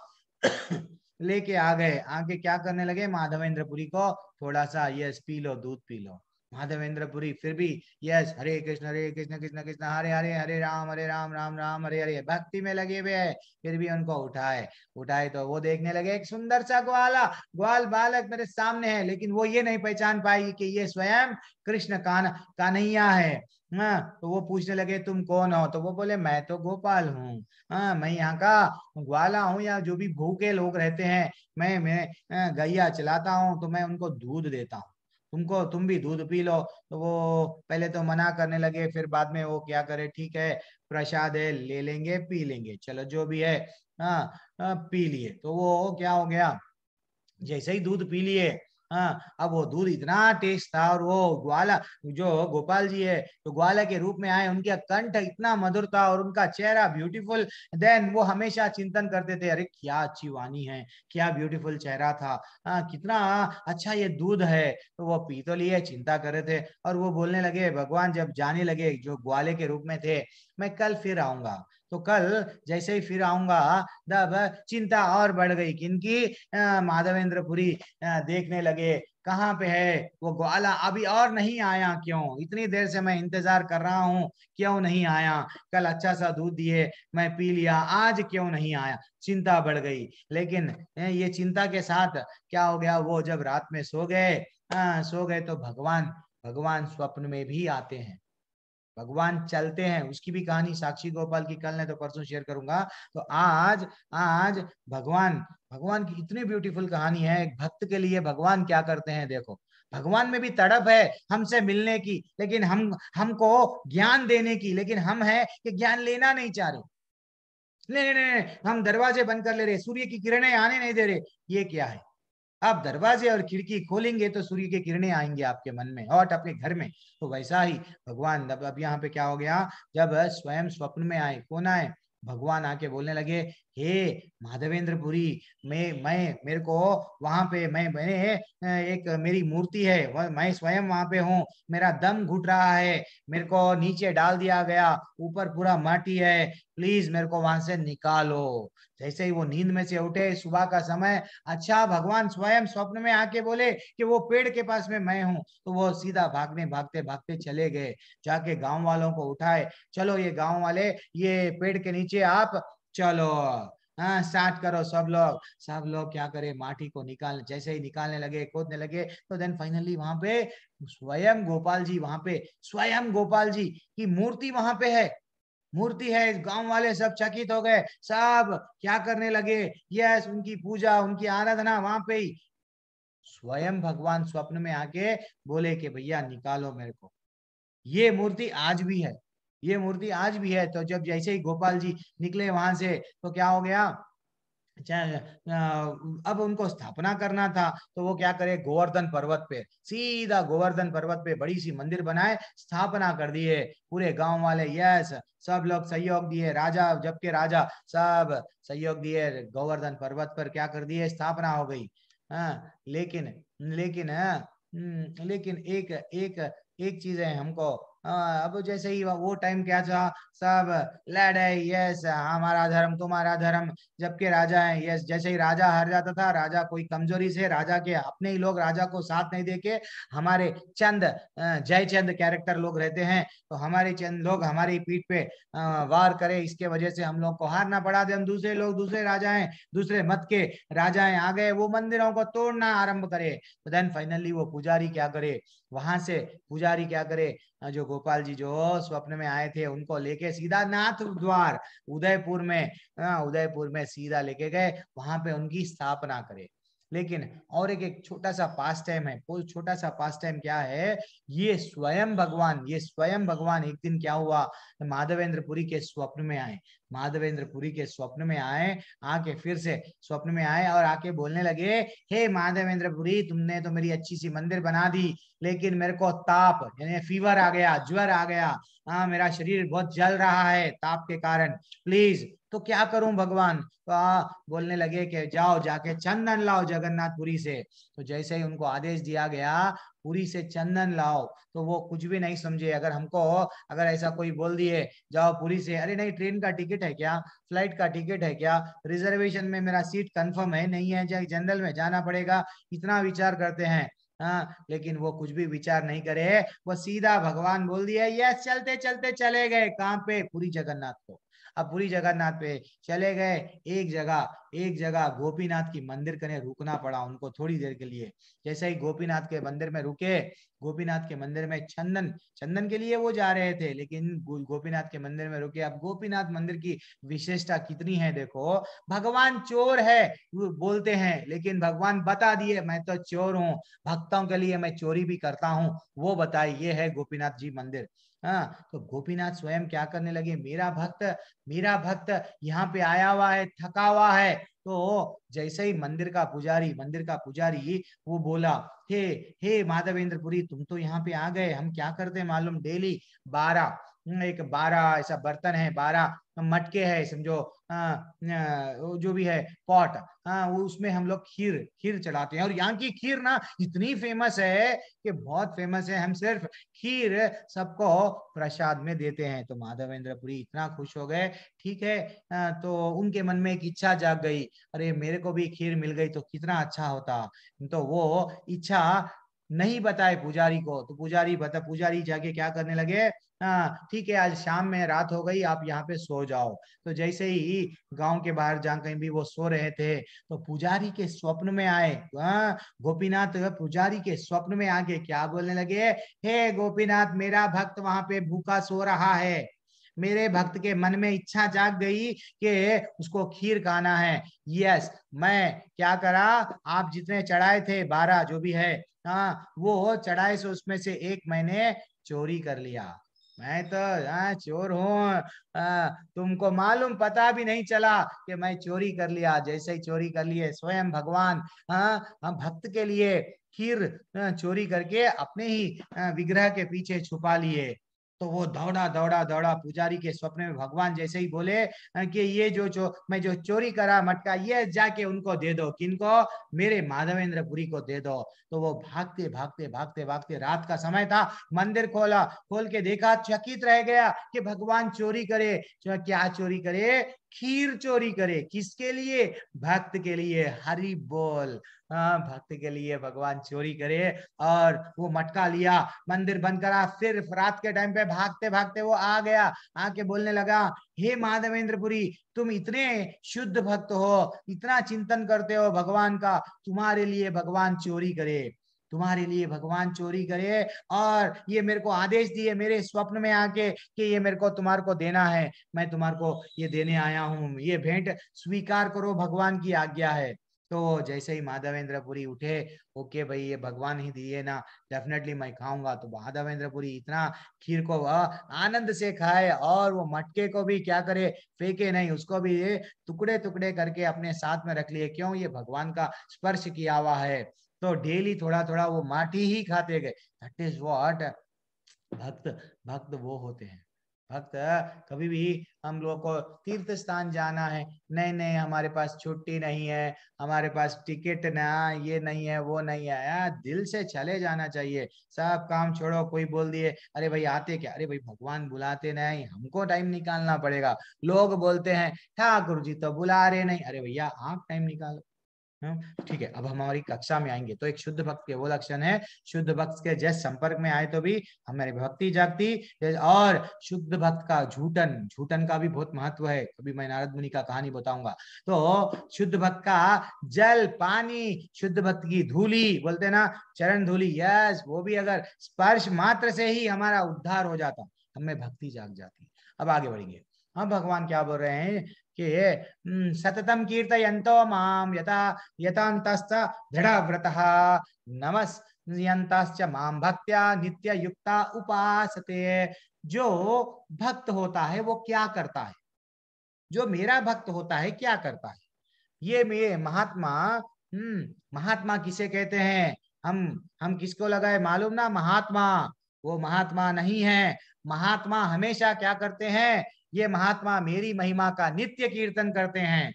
लेके आ गए। आके क्या करने लगे, माधवेंद्रपुरी को थोड़ा सा यस पी लो, दूध पी लो। माधवेंद्रपुरी फिर भी यस, हरे कृष्ण कृष्ण कृष्ण हरे हरे, हरे राम राम राम हरे हरे, भक्ति में लगे हुए हैं। फिर भी उनको उठाए, उठाए तो वो देखने लगे एक सुंदर सा ग्वाल बालक मेरे सामने है, लेकिन वो ये नहीं पहचान पाई कि ये स्वयं कृष्ण कान्हैया है। तो वो पूछने लगे तुम कौन हो, तो वो बोले मैं तो गोपाल हूँ। मैं यहाँ का ग्वाला हूँ, या जो भी भूखे लोग रहते हैं, मैं गैया चलाता हूँ, तो मैं उनको दूध देता हूँ, तुम भी दूध पी लो। तो वो पहले तो मना करने लगे, फिर बाद में वो क्या करे, ठीक है प्रसाद है, ले लेंगे पी लेंगे, चलो जो भी है। पी लिए। तो वो क्या हो गया, जैसे ही दूध पी लिए, अब वो दूध इतना टेस्ट था, और वो ग्वाला जो गोपाल जी है तो ग्वाला के रूप में आए, उनका कंठ इतना मधुर था और उनका चेहरा ब्यूटीफुल। देन वो हमेशा चिंतन करते थे, अरे क्या अच्छी वाणी है, क्या ब्यूटीफुल चेहरा था, कितना अच्छा ये दूध है। तो वो पी तो लिए, चिंता कर रहे थे, और वो बोलने लगे, भगवान जब जाने लगे जो ग्वाले के रूप में थे, मैं कल फिर आऊंगा। तो कल जैसे ही फिर आऊंगा, तब चिंता और बढ़ गई किनकी, माधवेंद्रपुरी देखने लगे कहाँ पे है वो ग्वाला, अभी और नहीं आया, क्यों इतनी देर से मैं इंतजार कर रहा हूँ, क्यों नहीं आया। कल अच्छा सा दूध दिए, मैं पी लिया, आज क्यों नहीं आया, चिंता बढ़ गई। लेकिन ये चिंता के साथ क्या हो गया, वो जब रात में सो गए तो भगवान भगवान स्वप्न में भी आते हैं, भगवान चलते हैं। उसकी भी कहानी साक्षी गोपाल की कल नहीं तो परसों शेयर करूंगा। तो आज आज भगवान भगवान की इतनी ब्यूटीफुल कहानी है, एक भक्त के लिए भगवान क्या करते हैं देखो। भगवान में भी तड़प है हमसे मिलने की, लेकिन हमको ज्ञान देने की, लेकिन हम है कि ज्ञान लेना नहीं चाह रहे। नहीं नहीं नहीं, हम दरवाजे बंद कर ले रहे, सूर्य की किरणें आने नहीं दे रहे। ये क्या है, आप दरवाजे और खिड़की खोलेंगे तो सूर्य की किरणें आएंगे आपके मन में और आपके घर में। तो वैसा ही भगवान अब यहाँ पे क्या हो गया, जब स्वयं स्वप्न में आए, कौन आए, भगवान आके बोलने लगे, हे माधवेंद्रपुरी, मैं मेरे को वहां पे मैंने एक मेरी मूर्ति है, मैं स्वयं वहां पे हूँ, मेरा दम घुट रहा है, मेरे को नीचे डाल दिया गया, ऊपर पूरा माटी है, प्लीज मेरे को वहां से निकालो। जैसे ही वो नींद में से उठे, सुबह का समय, अच्छा भगवान स्वयं स्वप्न में आके बोले कि वो पेड़ के पास में मैं हूं। तो वो सीधा भागने भागते भागते चले गए, जाके गांव वालों को उठाए, चलो ये गांव वाले, ये पेड़ के नीचे आप चलो, हाँ स्टार्ट करो। सब लोग क्या करे, माटी को निकाल, जैसे ही निकालने लगे, खोदने लगे, तो देन फाइनली वहां पे स्वयं गोपाल जी, वहां पे स्वयं गोपाल जी की मूर्ति वहां पे है, मूर्ति है। गांव वाले सब चकित हो गए, सब क्या करने लगे, यस उनकी पूजा, उनकी आराधना वहां पे ही। स्वयं भगवान स्वप्न में आके बोले कि भैया निकालो मेरे को। ये मूर्ति आज भी है, ये मूर्ति आज भी है। तो जब जैसे ही गोपाल जी निकले वहां से, तो क्या हो गया, अब उनको स्थापना करना था, तो वो क्या करे, गोवर्धन पर्वत पे, सीधा गोवर्धन पर्वत पे बड़ी सी मंदिर बनाए, स्थापना कर दिए। पूरे गांव वाले यस, सब लोग सहयोग दिए, राजा जबकि राजा सब सहयोग दिए, गोवर्धन पर्वत पर क्या कर दिए, स्थापना हो गई। लेकिन लेकिन लेकिन एक एक एक चीज है हमको, अब जैसे ही वो टाइम क्या था, सब लड़ है, यस हमारा धर्म तुम्हारा धर्म, जबकि राजा है, यस जैसे ही राजा हार जाता था, राजा कोई कमजोरी से, राजा के अपने ही लोग राजा को साथ नहीं देके, हमारे चंद जयचंद कैरेक्टर लोग रहते हैं, तो हमारे चंद लोग हमारी पीठ पे वार करे, इसके वजह से हम लोग को हारना पड़ा। हम दूसरे लोग, दूसरे राजाएं, दूसरे मत के राजाएं आ गए, वो मंदिरों को तोड़ना आरंभ करे। तो देन फाइनली वो पुजारी क्या करे, वहां से पुजारी क्या करे, जो गोपाल जी जो स्वप्न में आए थे, उनको लेके सीधा नाथ द्वार उदयपुर में, उदयपुर में सीधा लेके गए, वहां पे उनकी स्थापना करे। लेकिन और एक छोटा सा पास टाइम है, वो छोटा सा पास टाइम क्या है, ये स्वयं भगवान एक दिन क्या हुआ, माधवेंद्रपुरी के स्वप्न में आए। माधवेंद्रपुरी के स्वप्न में आए, आके फिर से स्वप्न में आए और आके बोलने लगे, हे माधवेंद्रपुरी, तुमने तो मेरी अच्छी सी मंदिर बना दी, लेकिन मेरे को ताप यानी फीवर आ गया, ज्वर आ गया, हाँ मेरा शरीर बहुत जल रहा है ताप के कारण, प्लीज तो क्या करूं भगवान। तो बोलने लगे कि जाओ जाके चंदन लाओ जगन्नाथपुरी से। तो जैसे ही उनको आदेश दिया गया पुरी से चंदन लाओ, तो वो कुछ भी नहीं समझे। अगर हमको अगर ऐसा कोई बोल दिए जाओ पुरी से, अरे नहीं ट्रेन का टिकट है क्या, फ्लाइट का टिकट है क्या, रिजर्वेशन में मेरा सीट कंफर्म है नहीं है, चाहे जनरल में जाना पड़ेगा, इतना विचार करते हैं। हाँ लेकिन वो कुछ भी विचार नहीं करे, वो सीधा भगवान बोल दिया यस, चलते चलते चले गए कहाँ पे, पुरी जगन्नाथ को। अब पुरी जगन्नाथ पे चले गए, एक जगह गोपीनाथ की मंदिर कने रुकना पड़ा उनको थोड़ी देर के लिए। जैसे ही गोपीनाथ के मंदिर में रुके, गोपीनाथ के मंदिर में चंदन चंदन के लिए वो जा रहे थे, लेकिन गोपीनाथ के मंदिर में रुके। अब गोपीनाथ मंदिर की विशेषता कितनी है देखो, भगवान चोर है वो बोलते हैं, लेकिन भगवान बता दिए मैं तो चोर हूँ, भक्तों के लिए मैं चोरी भी करता हूँ, वो बताए ये है गोपीनाथ जी मंदिर। हाँ तो गोपीनाथ स्वयं क्या करने लगे, मेरा भक्त यहाँ पे आया हुआ है, थका हुआ है। तो जैसे ही मंदिर का पुजारी वो बोला, हे हे माधवेंद्रपुरी, तुम तो यहाँ पे आ गए, हम क्या करते हैं मालूम, डेली 12 एक 12 ऐसा बर्तन है, 12 मटके है समझो, वो जो भी है पॉट, हाँ वो उसमें हम लोग खीर खीर चढ़ाते हैं। और यहाँ की खीर ना इतनी फेमस है कि बहुत फेमस है, हम सिर्फ खीर सबको प्रसाद में देते हैं। तो माधवेंद्रपुरी इतना खुश हो गए, ठीक है। तो उनके मन में एक इच्छा जाग गई, अरे मेरे को भी खीर मिल गई तो कितना अच्छा होता। तो वो इच्छा नहीं बताए पुजारी को, तो पुजारी जाके क्या करने लगे, हाँ ठीक है आज शाम में रात हो गई, आप यहाँ पे सो जाओ। तो जैसे ही गांव के बाहर जहाँ कहीं भी वो सो रहे थे, तो पुजारी के स्वप्न में आए, गोपीनाथ पुजारी के स्वप्न में आके क्या बोलने लगे, हे गोपीनाथ, मेरा भक्त वहां पे भूखा सो रहा है, मेरे भक्त के मन में इच्छा जाग गई कि उसको खीर खाना है। यस, मैं क्या करा, आप जितने चढ़ाए थे 12 जो भी है, हाँ वो चढ़ाए से उसमें से एक मैंने चोरी कर लिया। मैं तो चोर हूँ, तुमको मालूम पता भी नहीं चला कि मैं चोरी कर लिया। जैसे ही चोरी कर लिए स्वयं भगवान, हम भक्त के लिए खीर चोरी करके अपने ही विग्रह के पीछे छुपा लिए। तो वो दौड़ा दौड़ा दौड़ा पुजारी के स्वप्न में भगवान जैसे ही बोले कि ये मैं जो चोरी करा मटका, ये जाके उनको दे दो, किनको, मेरे माधवेंद्रपुरी को दे दो। तो वो भागते भागते भागते भागते, रात का समय था, मंदिर खोला, खोल के देखा, चकित रह गया कि भगवान चोरी करे। क्या चोरी करे, खीर चोरी करे, किसके लिए, भक्त के लिए। हरि बोल, भक्त के लिए भगवान चोरी करे। और वो मटका लिया, मंदिर बंद करा, फिर रात के टाइम पे भागते भागते वो आ गया, आके बोलने लगा, हे माधवेंद्रपुरी, तुम इतने शुद्ध भक्त हो, इतना चिंतन करते हो भगवान का, तुम्हारे लिए भगवान चोरी करे, तुम्हारे लिए भगवान चोरी करे, और ये मेरे को आदेश दिए मेरे स्वप्न में आके कि ये मेरे को तुम्हारे को देना है, मैं तुम्हारे को ये देने आया हूँ, ये भेंट स्वीकार करो, भगवान की आज्ञा है। तो जैसे ही माधवेंद्रपुरी उठे, ओके भाई ये भगवान ही दिए ना, डेफिनेटली मैं खाऊंगा। तो माधवेंद्रपुरी इतना खीर को आनंद से खाए, और वो मटके को भी क्या करे, फेंके नहीं, उसको भी टुकड़े टुकड़े करके अपने साथ में रख लिए। क्यों, ये भगवान का स्पर्श किया हुआ है। तो डेली थोड़ा थोड़ा वो माटी ही खाते गए। दैट इज व्हाट भक्त भक्त वो होते हैं। भक्त कभी भी हम लोग को तीर्थ स्थान जाना है, नहीं नहीं हमारे पास छुट्टी नहीं है, हमारे पास टिकट ना, ये नहीं है वो नहीं है, यार दिल से चले जाना चाहिए। सब काम छोड़ो, कोई बोल दिए अरे भाई आते क्या, अरे भाई भगवान बुलाते नहीं, हमको टाइम निकालना पड़ेगा। लोग बोलते हैं ठाकुर जी तो बुला रहे नहीं, अरे भैया आप टाइम निकालो। ठीक है, अब हमारी कक्षा में आएंगे। तो एक शुद्ध भक्त के वो लक्षण है, शुद्ध भक्त के जैसे संपर्क में आए तो भी हमारी भक्ति जागती। और शुद्ध भक्त का झूठन झूठन का भी बहुत महत्व है, अभी मैं नारद मुनि का कहानी बताऊंगा। तो शुद्ध भक्त का जल पानी, शुद्ध भक्त की धूली बोलते ना, चरण धूली, यस वो भी अगर स्पर्श मात्र से ही हमारा उद्धार हो जाता, हमें भक्ति जाग जाती। अब आगे बढ़ेंगे। हाँ भगवान क्या बोल रहे हैं कि सततम कीर्तयन्तो माम यथा यतान्तश्च दृढ़व्रतः नमस्यन्तश्च माम भक्त्या नित्य युक्ता उपासते। जो भक्त होता है वो क्या करता है, जो मेरा भक्त होता है क्या करता है? ये मेरे महात्मा, महात्मा किसे कहते हैं? हम किसको लगाए मालूम ना? महात्मा। वो महात्मा नहीं है। महात्मा हमेशा क्या करते हैं? ये महात्मा मेरी महिमा का नित्य कीर्तन करते हैं।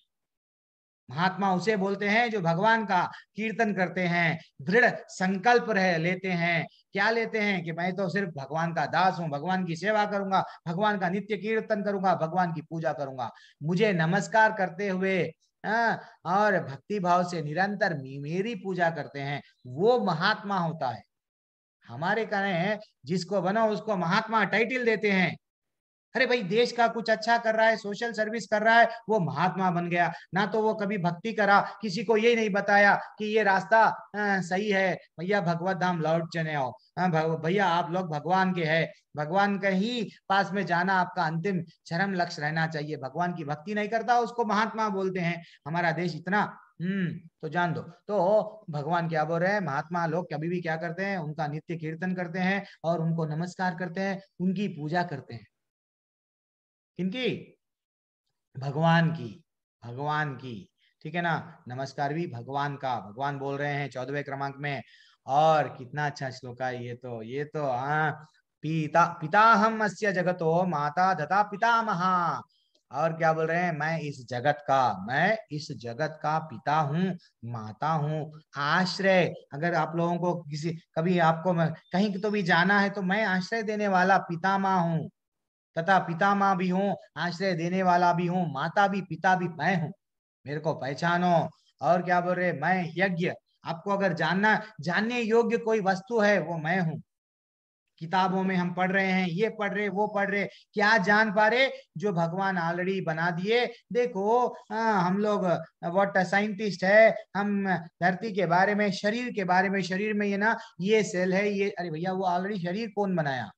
महात्मा उसे बोलते हैं जो भगवान का कीर्तन करते हैं, दृढ़ संकल्प रह लेते हैं। क्या लेते हैं? कि मैं तो सिर्फ भगवान का दास हूं, भगवान की सेवा करूंगा, भगवान का नित्य कीर्तन करूंगा, भगवान की पूजा करूंगा। मुझे नमस्कार करते हुए और भक्ति भाव से निरंतर मेरी पूजा करते हैं, वो महात्मा होता है। हमारे कहें जिसको बनो उसको महात्मा टाइटल देते हैं। अरे भाई देश का कुछ अच्छा कर रहा है, सोशल सर्विस कर रहा है, वो महात्मा बन गया। ना तो वो कभी भक्ति करा, किसी को ये नहीं बताया कि ये रास्ता सही है, भैया भगवत धाम लौट चले आओ, भैया आप लोग भगवान के हैं, भगवान के ही पास में जाना आपका अंतिम चरम लक्ष्य रहना चाहिए। भगवान की भक्ति नहीं करता उसको महात्मा बोलते हैं। हमारा देश इतना तो जान दो। तो भगवान क्या बोल रहे हैं? महात्मा लोग कभी भी क्या करते हैं? उनका नित्य कीर्तन करते हैं और उनको नमस्कार करते हैं, उनकी पूजा करते हैं। किनकी? भगवान की, भगवान की। ठीक है ना? नमस्कार भी भगवान का। भगवान बोल रहे हैं 14वें क्रमांक में। और कितना अच्छा श्लोक है ये तो पिता पिताहम अस्य जगतो माता तथा पितामहा। और क्या बोल रहे हैं? मैं इस जगत का पिता हूँ, माता हूँ, आश्रय। अगर आप लोगों को कभी आपको कहीं तो भी जाना है तो मैं आश्रय देने वाला पितामह हूँ, तथा पितामह भी हूँ, आश्रय देने वाला भी हूँ, माता भी पिता भी मैं हूँ। मेरे को पहचानो। और क्या बोल रहे? मैं यज्ञ। आपको अगर जानने योग्य कोई वस्तु है वो मैं हूँ। किताबों में हम पढ़ रहे हैं, ये पढ़ रहे वो पढ़ रहे, क्या जान पा रहे? जो भगवान ऑलरेडी बना दिए। देखो हम लोग व्हाट साइंटिस्ट है, हम धरती के बारे में, शरीर के बारे में, शरीर में ये ना ये सेल है ये, अरे भैया वो ऑलरेडी शरीर कौन बनाया?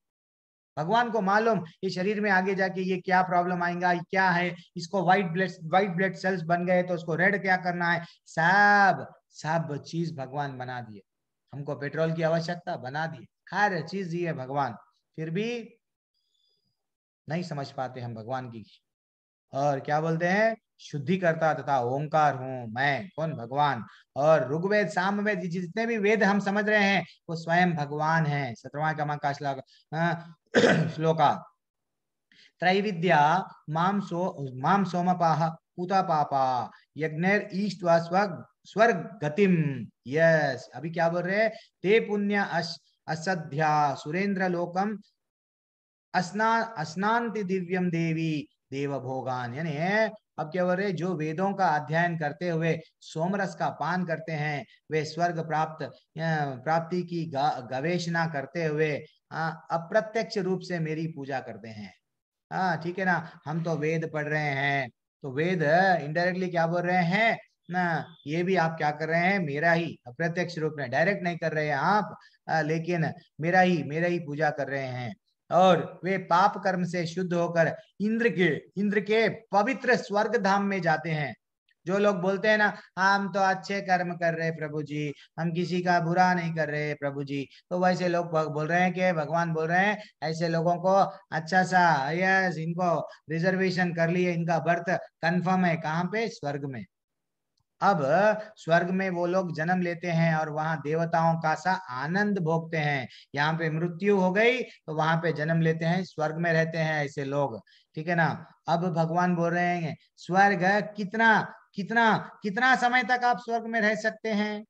भगवान को मालूम ये शरीर में आगे जाके ये क्या प्रॉब्लम आएगा, क्या है। इसको व्हाइट ब्लड सेल्स बन गए तो उसको रेड क्या करना है, सब चीज भगवान बना दिए। हमको पेट्रोल की आवश्यकता बना दी, हर चीज दी है भगवान, फिर भी नहीं समझ पाते हम भगवान की। और क्या बोलते हैं? शुद्धि करता तथा ओंकार हूं मैं। कौन? भगवान। और ऋग्वेद सामवेद जितने भी वेद हम समझ रहे हैं वो स्वयं भगवान है। 17वां क्रमांक का श्लोका त्रैविद्या माम सोमपाह पूता पापा यज्ञर ईष्ट्वा स्वर्ग गतिम। यस, अभी क्या बोल रहे हैं? ते पुण्य असध्या सुरेंद्र लोकम अस्नांति दिव्यम देवी देव भोगान। यानी अब क्या बोल रहे? जो वेदों का अध्ययन करते हुए सोमरस का पान करते हैं वे स्वर्ग प्राप्ति की गवेषणा करते हुए अप्रत्यक्ष रूप से मेरी पूजा करते हैं। ठीक है ना? हम तो वेद पढ़ रहे हैं तो वेद इनडायरेक्टली क्या बोल रहे हैं ना, ये भी आप क्या कर रहे हैं? मेरा ही अप्रत्यक्ष रूप में, डायरेक्ट नहीं कर रहे हैं आप, लेकिन मेरा ही पूजा कर रहे हैं। और वे पाप कर्म से शुद्ध होकर इंद्र के पवित्र स्वर्ग धाम में जाते हैं। जो लोग बोलते हैं ना हम तो अच्छे कर्म कर रहे प्रभु जी, हम किसी का बुरा नहीं कर रहे प्रभु जी, तो वैसे लोग बोल रहे हैं कि भगवान बोल रहे हैं ऐसे लोगों को अच्छा सा यस इनको रिजर्वेशन कर लिए, इनका बर्थ कंफर्म है। कहाँ पे? स्वर्ग में। अब स्वर्ग में वो लोग जन्म लेते हैं और वहां देवताओं का सा आनंद भोगते हैं। यहाँ पे मृत्यु हो गई तो वहां पे जन्म लेते हैं, स्वर्ग में रहते हैं ऐसे लोग। ठीक है ना? अब भगवान बोल रहे हैं स्वर्ग कितना कितना कितना समय तक आप स्वर्ग में रह सकते हैं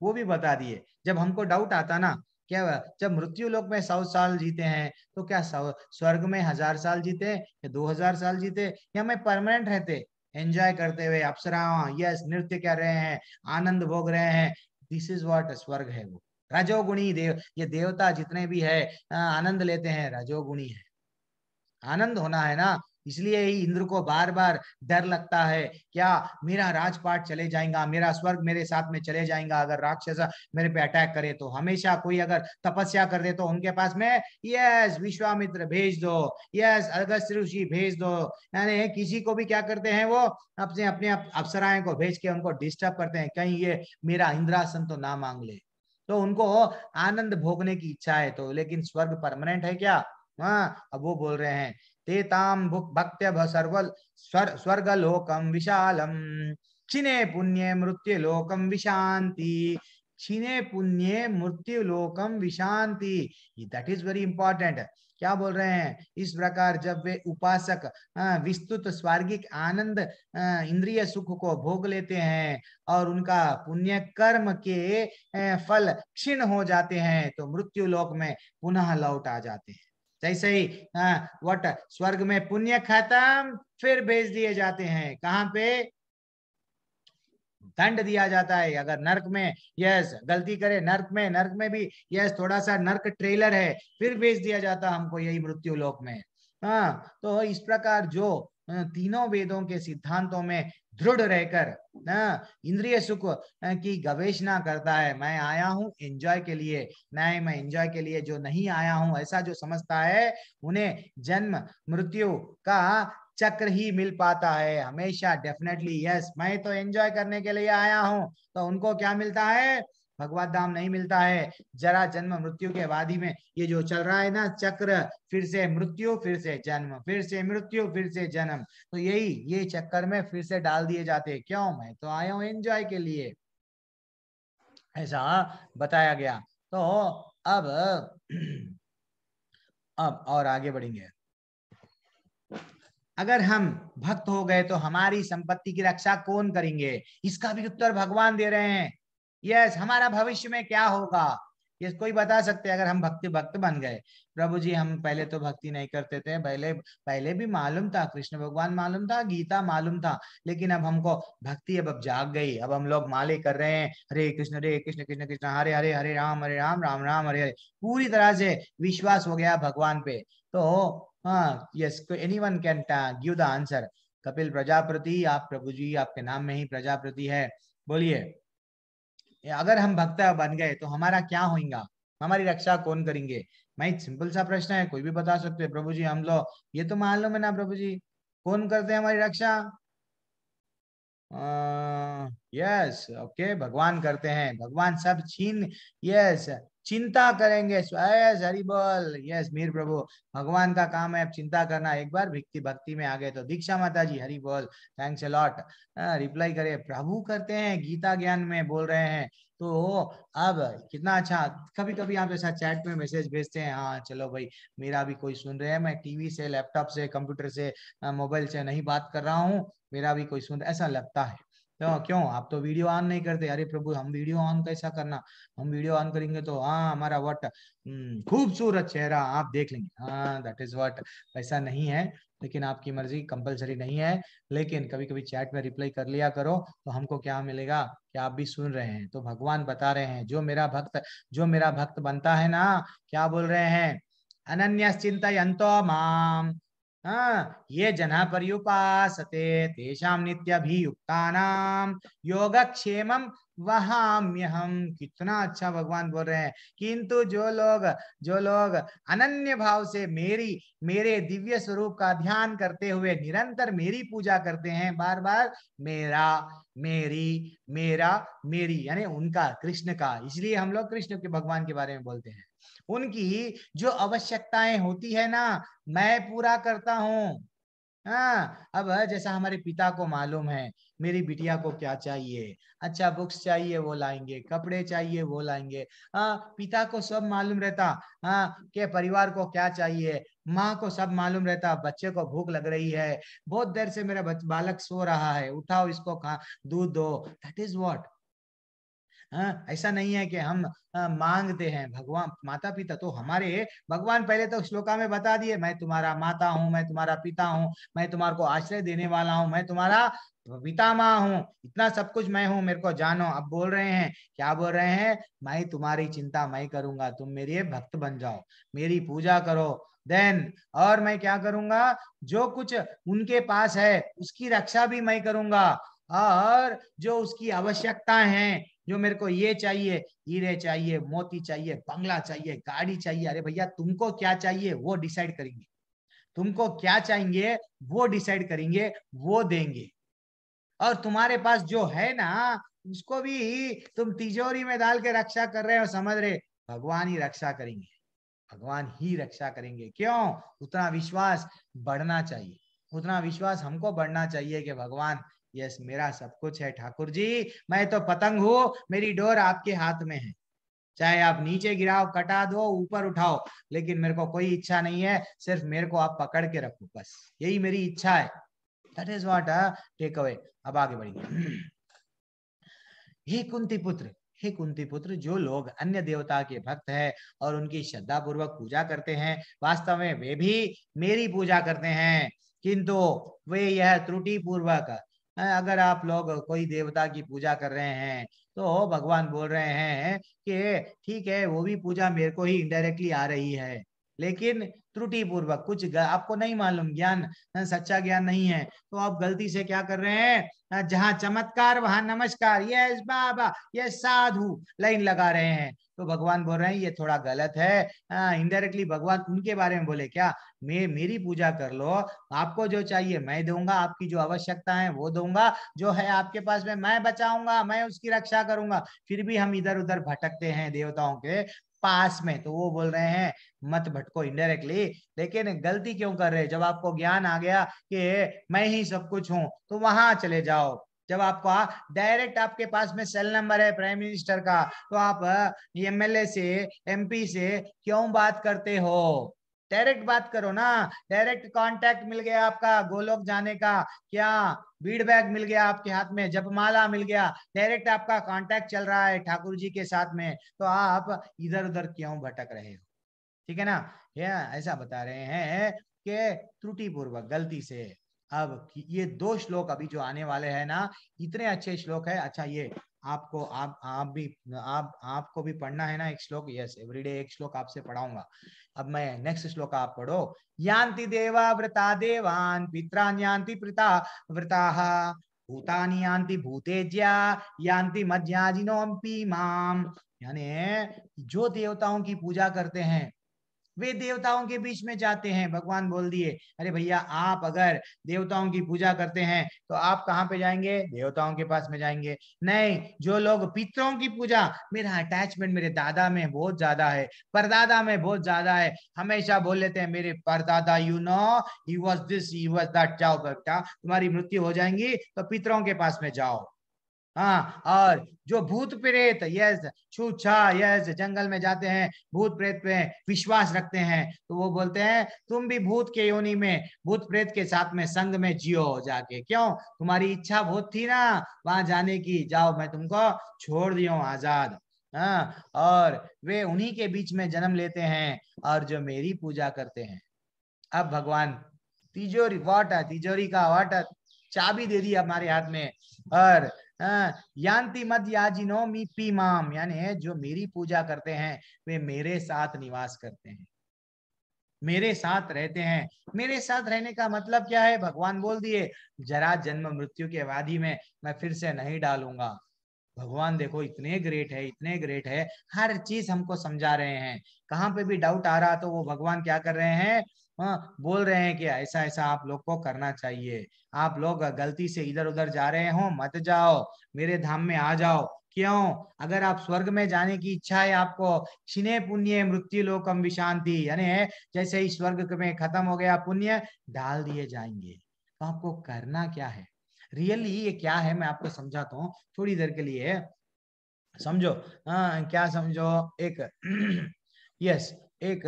वो भी बता दिए। जब हमको डाउट आता ना, क्या जब मृत्यु लोक में 100 साल जीते हैं तो क्या स्वर्ग में 1000 साल जीते या 2000 साल जीते, या मैं परमानेंट रहते एंजॉय करते हुए अप्सराओं यस नृत्य कर रहे हैं, आनंद भोग रहे हैं। दिस इज व्हाट स्वर्ग है। वो रजोगुणी ये देवता जितने भी है आनंद लेते हैं, रजोगुणी है। आनंद होना है ना, इसलिए ही इंद्र को बार बार डर लगता है, क्या मेरा राजपाट चले जाएगा, मेरा स्वर्ग मेरे साथ में चले जाएगा अगर राक्षस मेरे पे अटैक करे तो। हमेशा कोई अगर तपस्या कर दे तो उनके पास में यस विश्वामित्र भेज दो, यस अगस्त ऋषि भेज दो, यानी किसी को भी क्या करते हैं वो अपने अपने अप्सराएं को भेज के उनको डिस्टर्ब करते हैं, कहीं ये मेरा इंद्रासन तो ना मांग ले। तो उनको आनंद भोगने की इच्छा है तो, लेकिन स्वर्ग परमानेंट है क्या? हाँ, अब वो बोल रहे हैं तेताम भक्त्य स्वर्गलोकम विशालम क्षिणे पुण्ये मृत्यु लोकम विशांति। क्षीणे पुण्ये मृत्यु लोकम विशांति, दैट इज वेरी इंपॉर्टेंट। क्या बोल रहे हैं? इस प्रकार जब वे उपासक विस्तृत स्वर्गिक आनंद इंद्रिय सुख को भोग लेते हैं और उनका पुण्य कर्म के फल क्षीण हो जाते हैं तो मृत्यु लोक में पुनः लौट आ जाते हैं। जैसे ही वट स्वर्ग में पुण्य खत्म, फिर भेज दिए जाते हैं कहाँ पे? दंड दिया जाता है। अगर नर्क में यस गलती करे, नर्क में भी यस थोड़ा सा नर्क ट्रेलर है, फिर भेज दिया जाता हमको यही मृत्यु लोक में। हाँ, तो इस प्रकार जो तीनों वेदों के सिद्धांतों में दृढ़ रहकर इंद्रिय सुख की गवेषणा करता है, मैं आया हूं एंजॉय के लिए, नहीं मैं एंजॉय के लिए जो नहीं आया हूं, ऐसा जो समझता है, उन्हें जन्म मृत्यु का चक्र ही मिल पाता है हमेशा। डेफिनेटली यस, मैं तो एंजॉय करने के लिए आया हूं, तो उनको क्या मिलता है? भगवत धाम नहीं मिलता है। जरा जन्म मृत्यु के वादी में ये जो चल रहा है ना चक्र, फिर से मृत्यु, फिर से जन्म, फिर से मृत्यु, फिर से जन्म, तो यही ये चक्कर में फिर से डाल दिए जाते हैं। क्यों? मैं तो आया हूं एंजॉय के लिए, ऐसा बताया गया। तो अब और आगे बढ़ेंगे। अगर हम भक्त हो गए तो हमारी संपत्ति की रक्षा कौन करेंगे? इसका भी उत्तर भगवान दे रहे हैं। यस, हमारा भविष्य में क्या होगा ये कोई बता सकते हैं अगर हम भक्त बन गए? प्रभु जी हम पहले तो भक्ति नहीं करते थे, पहले भी मालूम था, कृष्ण भगवान मालूम था, गीता मालूम था, लेकिन अब हमको भक्ति अब जाग गई। अब हम लोग माले कर रहे हैं, हरे कृष्ण कृष्ण कृष्ण हरे हरे, हरे राम राम राम हरे हरे। पूरी तरह से विश्वास हो गया भगवान पे। तो हाँ, yes, anyone can give the answer. Kapil Prajapati, आप प्रभु जी आपके नाम में ही प्रजापति है, बोलिए अगर हम भक्त बन गए तो हमारा क्या होगा? हमारी रक्षा कौन करेंगे? मैं सिंपल सा प्रश्न है, कोई भी बता सकते हैं। प्रभु जी हम लोग, ये तो मालूम है ना प्रभु जी, कौन करते हैं हमारी रक्षा? यस, ओके, भगवान करते हैं। भगवान सब यस चिंता करेंगे। यस, हरि बोल। यस मीर प्रभु, भगवान का काम है अब चिंता करना। एक बार भक्ति में आ गए तो दीक्षा माता जी, हरि बोल, थैंक्स अ लॉट। रिप्लाई करे, प्रभु करते हैं, गीता ज्ञान में बोल रहे हैं। तो अब कितना अच्छा, कभी कभी आप ऐसा चैट में मैसेज भेजते हैं, हाँ चलो भाई मेरा भी कोई सुन रहे हैं, मैं टीवी से, लैपटॉप से, कंप्यूटर से, मोबाइल से नहीं बात कर रहा हूँ, मेरा भी कोई सुन, ऐसा लगता है। तो क्यों आप तो वीडियो ऑन नहीं करते? अरे प्रभु हम वीडियो ऑन कैसा करना, हम वीडियो ऑन करेंगे तो हाँ हमारा व्हाट खूबसूरत चेहरा आप देख लेंगे, हाँ दैट इज व्हाट। ऐसा नहीं है, लेकिन आपकी मर्जी, कंपलसरी नहीं है, लेकिन कभी कभी चैट में रिप्लाई कर लिया करो तो हमको क्या मिलेगा कि आप भी सुन रहे हैं। तो भगवान बता रहे हैं जो मेरा भक्त बनता है ना, क्या बोल रहे हैं? अनन्य चिंतयन्तो माम, हाँ ये जना पर्युपासते तेषां नित्यभियुक्तानां योगक्षेमं वहाम्यहम। कितना अच्छा भगवान बोल रहे हैं। किंतु जो लोग अनन्य भाव से मेरे दिव्य स्वरूप का ध्यान करते हुए निरंतर मेरी पूजा करते हैं, बार बार मेरा मेरी यानी उनका, कृष्ण का, इसलिए हम लोग कृष्ण के भगवान के बारे में बोलते हैं। उनकी जो आवश्यकताएं होती है ना, मैं पूरा करता हूँ। हाँ, अब जैसा हमारे पिता को मालूम है मेरी बिटिया को क्या चाहिए, अच्छा बुक्स चाहिए वो लाएंगे, कपड़े चाहिए वो लाएंगे। हाँ, पिता को सब मालूम रहता, हाँ कि परिवार को क्या चाहिए। माँ को सब मालूम रहता, बच्चे को भूख लग रही है, बहुत देर से मेरा बालक सो रहा है, उठाओ इसको, खा दूध दो। That is what. हाँ, ऐसा नहीं है कि हम मांगते हैं। भगवान माता पिता तो हमारे, भगवान पहले तो श्लोका में बता दिए, मैं तुम्हारा माता हूँ, मैं तुम्हारा पिता हूँ, मैं तुम्हारे को आश्रय देने वाला हूँ, मैं तुम्हारा पितामह हूँ, इतना सब कुछ मैं हूँ, मेरे को जानो। अब बोल रहे हैं, क्या बोल रहे हैं? मैं तुम्हारी चिंता मैं करूंगा, तुम मेरे भक्त बन जाओ, मेरी पूजा करो, देन और मैं क्या करूंगा, जो कुछ उनके पास है उसकी रक्षा भी मैं करूंगा, और जो उसकी आवश्यकताएं हैं, जो मेरे को ये चाहिए, हीरे चाहिए, मोती चाहिए, बंगला चाहिए, गाड़ी चाहिए, अरे भैया तुमको क्या चाहिए वो डिसाइड करेंगे, तुमको क्या चाहिए वो डिसाइड करेंगे, वो देंगे। और तुम्हारे पास जो है ना, उसको भी तुम तिजोरी में डाल के रक्षा कर रहे हो, समझ रहे, भगवान ही रक्षा करेंगे। भगवान ही रक्षा करेंगे। क्यों? उतना विश्वास बढ़ना चाहिए, उतना विश्वास हमको बढ़ना चाहिए कि भगवान यस मेरा सब कुछ है ठाकुर जी, मैं तो पतंग हूं, मेरी डोर आपके हाथ में है, चाहे आप नीचे गिराओ, कटा दो, ऊपर उठाओ, लेकिन मेरे को कोई इच्छा नहीं है, सिर्फ मेरे को आप पकड़ के रखो, बस यही मेरी इच्छा है। That is what takeaway. अब आगे बढ़ेंगे। हे कुंती पुत्र, हे कुंती पुत्र, जो लोग अन्य देवता के भक्त हैं और उनकी श्रद्धा पूर्वक पूजा करते हैं, वास्तव में वे भी मेरी पूजा करते हैं, किंतु वे यह त्रुटि पूर्वक, अगर आप लोग कोई देवता की पूजा कर रहे हैं तो भगवान बोल रहे हैं कि ठीक है वो भी पूजा मेरे को ही इनडायरेक्टली आ रही है, लेकिन त्रुटि पूर्वक, कुछ आपको नहीं मालूम, ज्ञान सच्चा ज्ञान नहीं है, तो आप गलती से क्या कर रहे हैं, जहां चमत्कार वहां नमस्कार, यस बाबा, यस साधु लाइन लगा रहे हैं। तो भगवान बोल रहे हैं ये थोड़ा गलत है। इनडायरेक्टली भगवान उनके बारे में बोले क्या, मेरी पूजा कर लो, आपको जो चाहिए मैं दूंगा, आपकी जो आवश्यकता है वो दूंगा, जो है आपके पास में मैं बचाऊंगा, मैं उसकी रक्षा करूंगा। फिर भी हम इधर उधर भटकते हैं देवताओं के पास में, तो वो बोल रहे हैं मत भटको इनडायरेक्टली। लेकिन गलती क्यों कर रहे हैं? जब आपको ज्ञान आ गया कि मैं ही सब कुछ हूं, तो वहां चले जाओ। जब आपको डायरेक्ट आपके पास में सेल नंबर है प्राइम मिनिस्टर का, तो आप एमएलए से, एमपी से क्यों बात करते हो? डायरेक्ट बात करो ना, डायरेक्ट कांटेक्ट मिल गया आपका गोलोक जाने का, क्या बीड बैग मिल गया आपके हाथ में, जपमाला मिल गया, डायरेक्ट आपका कांटेक्ट चल रहा है ठाकुर जी के साथ में, तो आप इधर उधर क्यों भटक रहे हो? ठीक है ना? ऐसा बता रहे हैं कि त्रुटि पूर्वक, गलती से। अब ये 2 श्लोक अभी जो आने वाले हैं ना, इतने अच्छे श्लोक है। अच्छा ये आपको आपको भी पढ़ना है ना एक श्लोक? यस, एवरीडे एक श्लोक आपसे पढ़ाऊंगा। अब मैं नेक्स्ट श्लोक आप पढ़ो। यान्ति देवा व्रता देवान, पित्रान यान्ति पिता व्रताः, भूतानि यान्ति भूतेज्या, यान्ति मध्याजिनोऽपि माम। यानी जो देवताओं की पूजा करते हैं वे देवताओं के बीच में जाते हैं। भगवान बोल दिए अरे भैया आप अगर देवताओं की पूजा करते हैं तो आप कहाँ पे जाएंगे? देवताओं के पास में जाएंगे। नहीं, जो लोग पितरों की पूजा, मेरा अटैचमेंट मेरे दादा में बहुत ज्यादा है, परदादा में बहुत ज्यादा है, हमेशा बोल लेते हैं मेरे परदादा you know he was this he was that, जाओ बेटा तुम्हारी मृत्यु हो जाएंगी तो पितरों के पास में जाओ। हाँ, और जो भूत प्रेत, यस, छूछा, यस, जंगल में जाते हैं, भूत प्रेत पे विश्वास रखते हैं, तो वो बोलते हैं तुम भी भूत के योनि में, भूत प्रेत के साथ में संग में जियो जाके। क्यों? तुम्हारी इच्छा बहुत थी ना वहां जाने की, जाओ मैं तुमको छोड़ दिया हूं आजाद। हाँ, और वे उन्हीं के बीच में जन्म लेते हैं और जो मेरी पूजा करते हैं। अब भगवान तिजोरी, वाट है तिजोरी का, वाट चाबी दे दी हमारे हाथ में। और यान्ति मद याजिनो मी पी माम, यानी जो मेरी पूजा करते हैं वे मेरे साथ निवास करते हैं, मेरे साथ रहते हैं। मेरे साथ रहने का मतलब क्या है? भगवान बोल दिए जरा जन्म मृत्यु के वादी में मैं फिर से नहीं डालूंगा। भगवान देखो इतने ग्रेट है, इतने ग्रेट है, हर चीज हमको समझा रहे हैं। कहाँ पे भी डाउट आ रहा तो वो भगवान क्या कर रहे हैं, बोल रहे हैं कि ऐसा ऐसा आप लोग को करना चाहिए, आप लोग गलती से इधर उधर जा रहे हो मत जाओ, मेरे धाम में आ जाओ। क्यों? अगर आप स्वर्ग में जाने की इच्छा है आपको, क्षिणे पुण्य मृत्यु लोकम विशांति, यानी जैसे ही स्वर्ग में खत्म हो गया पुण्य डाल दिए जाएंगे। तो आपको करना क्या है? रियली ये क्या है मैं आपको समझाता हूँ थोड़ी देर के लिए, समझो। क्या समझो? एक यस, एक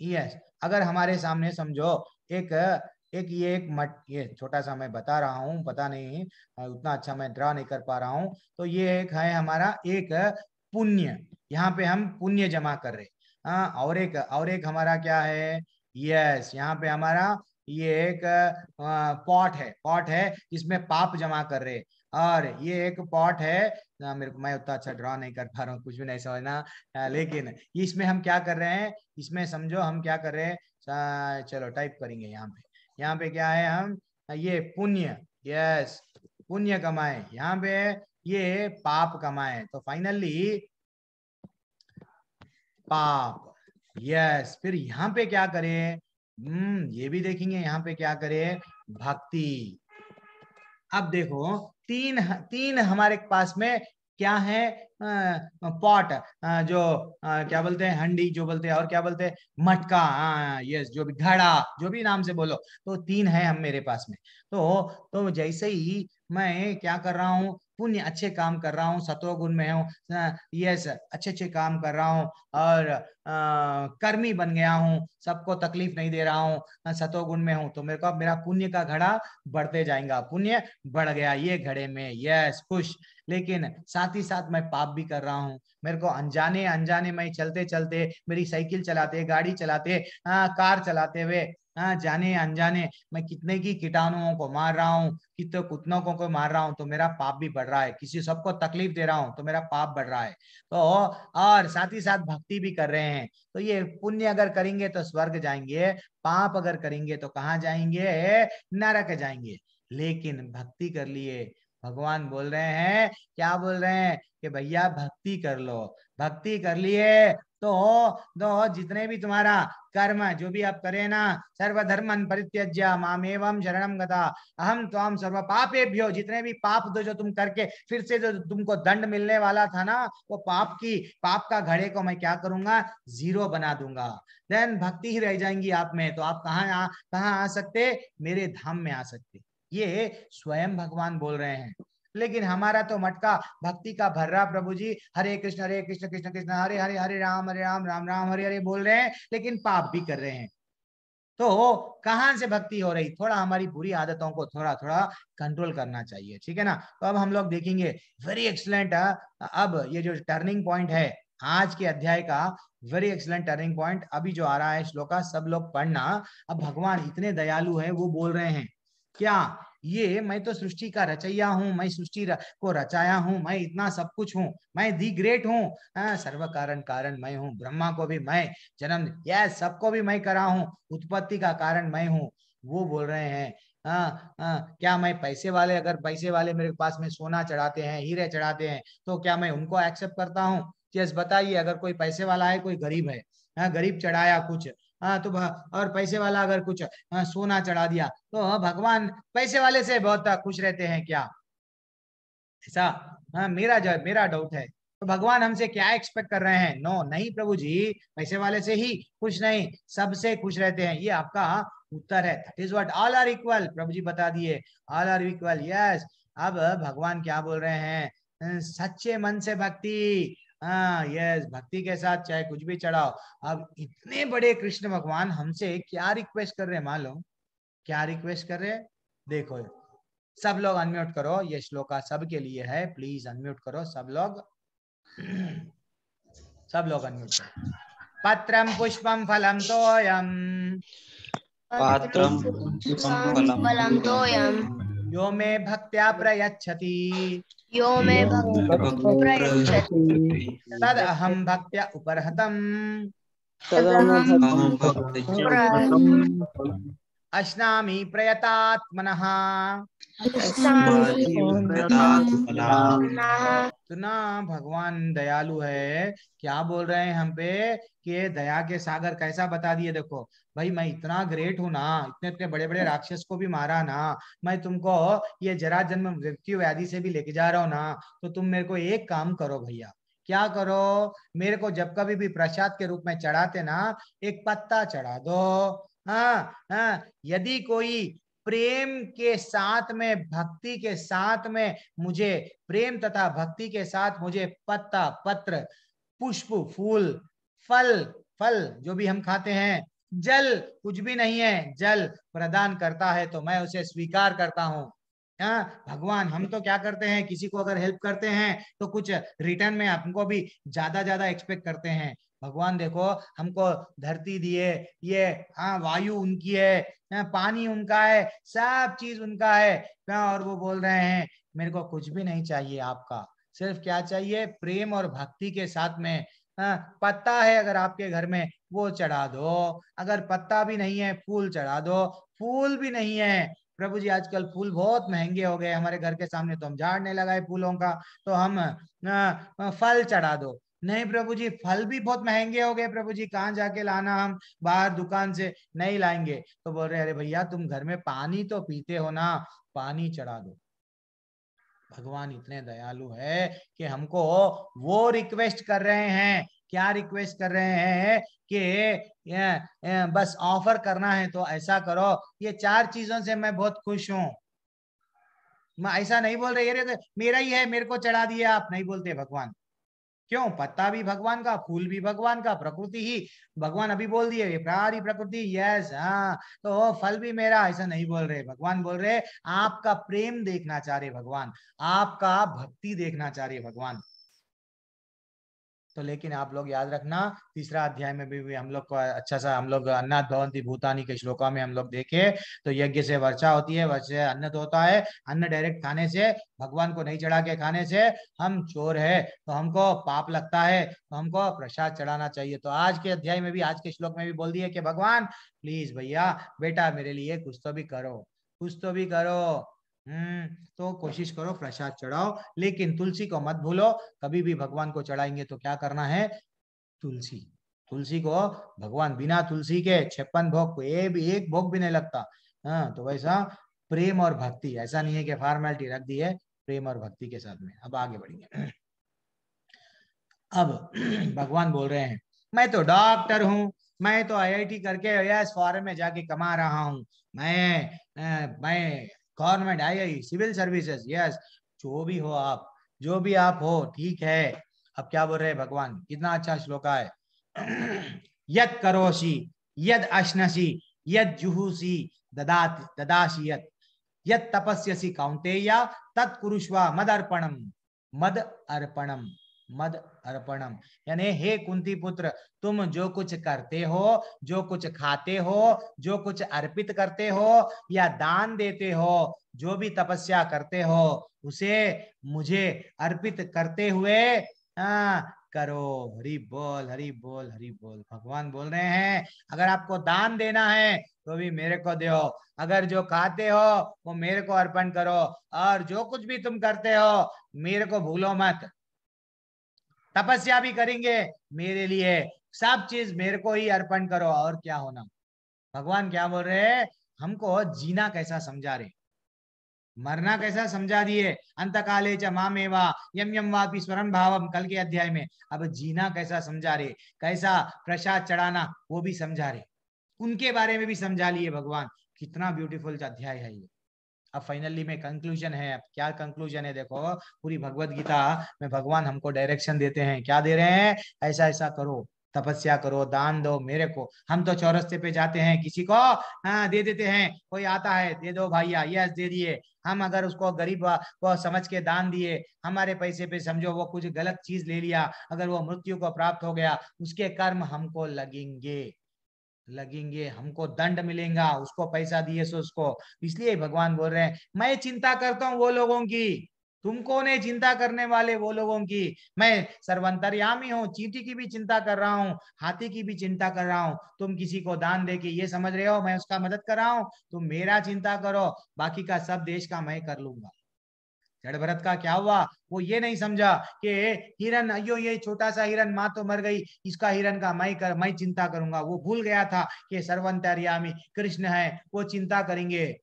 यस, अगर हमारे सामने समझो एक एक ये एक मट, ये छोटा सा मैं बता रहा हूँ, पता नहीं उतना अच्छा मैं ड्रा नहीं कर पा रहा हूँ, तो ये एक है हमारा एक पुण्य, यहाँ पे हम पुण्य जमा कर रहे। और एक हमारा क्या है? यस, यहाँ पे हमारा ये एक पॉट है, पॉट है जिसमें पाप जमा कर रहे। और ये एक पॉट है, मेरे को मैं उतना अच्छा ड्रा नहीं कर पा रहा हूँ, कुछ भी नहीं समझना। लेकिन इसमें हम क्या कर रहे हैं, इसमें समझो हम क्या कर रहे हैं। चलो टाइप करेंगे यहाँ पे। यहाँ पे क्या है? हम ये पुण्य, यस, पुण्य कमाए, यहाँ पे ये पाप कमाए, तो फाइनली पाप। यस, फिर यहाँ पे क्या करें? ये भी देखेंगे यहाँ पे क्या करें, भक्ति। अब देखो तीन तीन हमारे पास में क्या है? पॉट, जो क्या बोलते हैं, हंडी जो बोलते हैं, और क्या बोलते हैं, मटका, यस, जो भी घड़ा, जो भी नाम से बोलो, तो 3 है हम मेरे पास में। तो जैसे ही मैं क्या कर रहा हूँ, पुण्य अच्छे काम कर रहा हूँ, सत्व गुण में हूँ, यस, अच्छे अच्छे काम कर रहा हूँ, और कर्मी बन गया हूँ, सबको तकलीफ नहीं दे रहा हूँ, सत्व गुण में हूँ, तो मेरे को मेरा पुण्य का घड़ा बढ़ते जाएगा, पुण्य बढ़ गया ये घड़े में, यस, खुश। लेकिन साथ ही साथ मैं पाप भी कर रहा हूँ, मेरे को अनजाने अनजाने में चलते चलते, मेरी साइकिल चलाते, गाड़ी चलाते, कार चलाते हुए, जाने अनजाने मैं कितने की कीटाणुओं को मार रहा हूँ, कितने कुत्तों को मार रहा हूँ, तो मेरा पाप भी बढ़ रहा है, किसी सबको तकलीफ दे रहा हूँ, तो मेरा पाप बढ़ रहा है। तो और साथ ही साथ भक्ति भी कर रहे हैं, तो ये पुण्य अगर करेंगे तो स्वर्ग जाएंगे, पाप अगर करेंगे तो कहाँ जाएंगे, नरक जाएंगे। लेकिन भक्ति कर लिए, भगवान बोल रहे हैं, क्या बोल रहे हैं कि भैया भक्ति कर लो, भक्ति कर लिए तो जितने भी तुम्हारा कर्म जो भी आप करें ना, सर्वधर्मन परित्यज्य मामेवं शरणं गता अहम त्वाम सर्व पापेभ्यो, जितने भी पाप दो जो तुम करके फिर से जो तुमको दंड मिलने वाला था ना, वो पाप का घड़े को मैं क्या करूंगा, 0 बना दूंगा। देन भक्ति ही रह जाएंगी आप में, तो आप कहाँ आ सकते, मेरे धाम में आ सकते। ये स्वयं भगवान बोल रहे हैं। लेकिन हमारा तो मटका भक्ति का भर रहा, प्रभु जी हरे कृष्ण कृष्ण कृष्ण हरे हरे, हरे राम राम राम हरे हरे बोल रहे हैं, लेकिन पाप भी कर रहे हैं। तो कहां से भक्ति हो रही, थोड़ा हमारी बुरी आदतों को थोड़ा थोड़ा कंट्रोल करना चाहिए, ठीक है ना। तो अब हम लोग देखेंगे, वेरी एक्सलेंट, अब ये जो टर्निंग पॉइंट है आज के अध्याय का, वेरी एक्सलेंट टर्निंग पॉइंट अभी जो आ रहा है श्लोका, सब लोग पढ़ना। अब भगवान इतने दयालु है, वो बोल रहे हैं क्या, ये मैं तो सृष्टि का रचैया हूँ, मैं सृष्टि को रचाया हूँ, मैं इतना सब कुछ हूँ, मैं दी ग्रेट हूँ, सर्व कारण कारण मैं हूँ, ब्रह्मा को भी मैं जन्म, यस, सबको भी मैं करा हूँ, उत्पत्ति का कारण मैं हूँ। वो बोल रहे हैं क्या मैं पैसे वाले, अगर पैसे वाले मेरे पास में सोना चढ़ाते हैं, हीरे चढ़ाते हैं, तो क्या मैं उनको एक्सेप्ट करता हूँ। यस, बताइए, अगर कोई पैसे वाला है, कोई गरीब है, गरीब चढ़ाया कुछ, तो और पैसे वाला अगर कुछ सोना चढ़ा दिया, तो भगवान पैसे वाले से बहुत खुश रहते हैं क्या, ऐसा मेरा डाउट है। तो भगवान हमसे क्या एक्सपेक्ट कर रहे हैं, नो नहीं प्रभु जी, पैसे वाले से ही खुश नहीं, सबसे खुश रहते हैं, ये आपका उत्तर है। That is what all are equal, प्रभु जी बता दिए, ऑल आर इक्वल, यस। अब भगवान क्या बोल रहे हैं, सच्चे मन से भक्ति, हाँ यस, भक्ति के साथ चाहे कुछ भी चढ़ाओ। अब इतने बड़े कृष्ण भगवान हमसे क्या रिक्वेस्ट कर रहे हैं, मालूम क्या रिक्वेस्ट कर रहे हैं, देखो, सब लोग अनम्यूट करो, ये श्लोका सबके लिए है, प्लीज अनम्यूट करो सब लोग, सब लोग अनम्यूट करो। पत्रम पुष्पम फलम तोयम, पात्रं पुष्पं फलं तोयं यो मे भक्त्या प्रयच्छति, यो मे भक्त्या प्रयच्छति तद अहम भक्त्या उपरहतम, तदहं अश्नामि प्रयतात्मनः। इतना भगवान दयालु है, क्या बोल रहे हैं हम पे कि दया के सागर कैसा बता दिए, देखो भाई मैं इतना ग्रेट हूं ना, इतने इतने बड़े बड़े राक्षस को भी मारा ना, मैं तुमको ये जरा जन्म मृत्यु व्याधि से भी लेके जा रहा हूँ ना, तो तुम मेरे को एक काम करो भैया, क्या करो, मेरे को जब कभी भी प्रसाद के रूप में चढ़ाते ना, एक पत्ता चढ़ा दो। हाँ, यदि कोई प्रेम के साथ में, भक्ति के साथ में मुझे, प्रेम तथा भक्ति के साथ मुझे पत्ता, पत्र, पुष्प, फूल, फल, फल जो भी हम खाते हैं, जल, कुछ भी नहीं है, जल प्रदान करता है, तो मैं उसे स्वीकार करता हूँ। भगवान, हम तो क्या करते हैं, किसी को अगर हेल्प करते हैं तो कुछ रिटर्न में हमको भी ज्यादा ज्यादा एक्सपेक्ट करते हैं। भगवान देखो, हमको धरती दिए, ये वायु उनकी है, पानी उनका है, सब चीज उनका है, और वो बोल रहे हैं मेरे को कुछ भी नहीं चाहिए आपका, सिर्फ क्या चाहिए, प्रेम और भक्ति के साथ में, पत्ता है अगर आपके घर में वो चढ़ा दो, अगर पत्ता भी नहीं है फूल चढ़ा दो, फूल भी नहीं है, प्रभु जी आजकल फूल बहुत महंगे हो गए हमारे घर के सामने, तो हम झाड़ नहीं लगाए फूलों का, तो हम फल चढ़ा दो, नहीं प्रभु जी फल भी बहुत महंगे हो गए, प्रभु जी कहाँ जाके लाना, हम बाहर दुकान से नहीं लाएंगे, तो बोल रहे अरे भैया तुम घर में पानी तो पीते हो ना, पानी चढ़ा दो। भगवान इतने दयालु है कि हमको वो रिक्वेस्ट कर रहे हैं। क्या रिक्वेस्ट कर रहे हैं कि बस ऑफर करना है तो ऐसा करो, ये 4 चीजों से मैं बहुत खुश हूं। मैं ऐसा नहीं बोल रहे ये तो मेरा ही है, मेरे को चढ़ा दिया, आप नहीं बोलते भगवान। क्यों? पत्ता भी भगवान का, फूल भी भगवान का, प्रकृति ही भगवान अभी बोल दिए प्रारी प्रकृति, यस हाँ, तो फल भी मेरा, ऐसा नहीं बोल रहे भगवान। बोल रहे आपका प्रेम देखना चाह रहे भगवान, आपका भक्ति देखना चाह रहे भगवान। तो लेकिन आप लोग याद रखना, तीसरा अध्याय में भी हम लोग को अच्छा सा, हम लोग अन्नात् भवन्ति भूतानि के श्लोका में हम लोग देखे तो यज्ञ से वर्षा होती है, वर्षा से अन्न होता है, अन्न डायरेक्ट खाने से, भगवान को नहीं चढ़ा के खाने से हम चोर है तो हमको पाप लगता है, तो हमको प्रसाद चढ़ाना चाहिए। तो आज के अध्याय में भी, आज के श्लोक में भी बोल दिए कि भगवान प्लीज भैया बेटा मेरे लिए कुछ तो भी करो, कुछ तो भी करो। तो कोशिश करो प्रसाद चढ़ाओ, लेकिन तुलसी को मत भूलो। कभी भी भगवान को चढ़ाएंगे तो क्या करना है? तुलसी, तुलसी को भगवान बिना तुलसी के 56 भोग को एक भोग भी नहीं लगता। हाँ, तो वैसा प्रेम और भक्ति, ऐसा नहीं है कि फॉर्मेलिटी रख दी है, प्रेम और भक्ति के साथ में। अब आगे बढ़ेंगे। अब भगवान बोल रहे हैं मैं तो डॉक्टर हूं, मैं तो आईआईटी करके यस फॉरेन में जाके कमा रहा हूं, मैं गवर्नमेंट आई सिविल सर्विसेज, यस जो भी हो आप, जो भी आप हो ठीक है। अब क्या बोल रहे हैं भगवान? कितना अच्छा श्लोक है। यद करोषि यद अश्नसि यद जुहुषि ददासि यद तपस्यसि कौन्तेय तत्कुरुष्व मद अर्पणम, मद अर्पणम, मद अर्पणम। यानी हे कुंती पुत्र, तुम जो कुछ करते हो, जो कुछ खाते हो, जो कुछ अर्पित करते हो या दान देते हो, जो भी तपस्या करते हो उसे मुझे अर्पित करते हुए करो। हरि बोल, हरि बोल, हरि बोल। भगवान बोल रहे हैं अगर आपको दान देना है तो भी मेरे को दो, अगर जो खाते हो वो मेरे को अर्पण करो, और जो कुछ भी तुम करते हो मेरे को भूलो मत। तपस्या भी करेंगे मेरे लिए, सब चीज मेरे को ही अर्पण करो, और क्या होना। भगवान क्या बोल रहे हैं? हमको जीना कैसा समझा रहे, मरना कैसा समझा दिए। अंत काले च मामेवा यम यम वापि स्वरम भावम, कल के अध्याय में। अब जीना कैसा समझा रहे, कैसा प्रसाद चढ़ाना वो भी समझा रहे, उनके बारे में भी समझा लिए भगवान। कितना ब्यूटीफुल अध्याय है ये। अब फाइनली में कंक्लूजन है। अब क्या कंक्लूजन है? देखो पूरी भगवत गीता में भगवान हमको डायरेक्शन देते हैं। क्या दे रहे हैं? ऐसा ऐसा करो, तपस्या करो, दान दो मेरे को। हम तो चौरस्ते पे जाते हैं, किसी को दे देते हैं, कोई आता है दे दो भैया, यस दे दिए। हम अगर उसको गरीब को समझ के दान दिए, हमारे पैसे पे समझो वो कुछ गलत चीज ले लिया, अगर वो मृत्यु को प्राप्त हो गया, उसके कर्म हमको लगेंगे, लगेंगे, हमको दंड मिलेगा, उसको पैसा दिए सो उसको। इसलिए भगवान बोल रहे हैं मैं चिंता करता हूं वो लोगों की, तुमको नहीं चिंता करने वाले वो लोगों की। मैं सर्वंतर्यामी हूँ, चींटी की भी चिंता कर रहा हूँ, हाथी की भी चिंता कर रहा हूँ। तुम किसी को दान दे के ये समझ रहे हो मैं उसका मदद कर रहा हूँ? तुम मेरा चिंता करो, बाकी का सब देश का मैं कर लूंगा। जड़ भरत का क्या हुआ? वो ये नहीं समझा कि हिरन, अयो ये छोटा सा हिरन, माँ तो मर गई, इसका हिरन का मैं चिंता करूंगा। वो भूल गया था कि सर्वंतर्यामी कृष्ण है, वो चिंता करेंगे,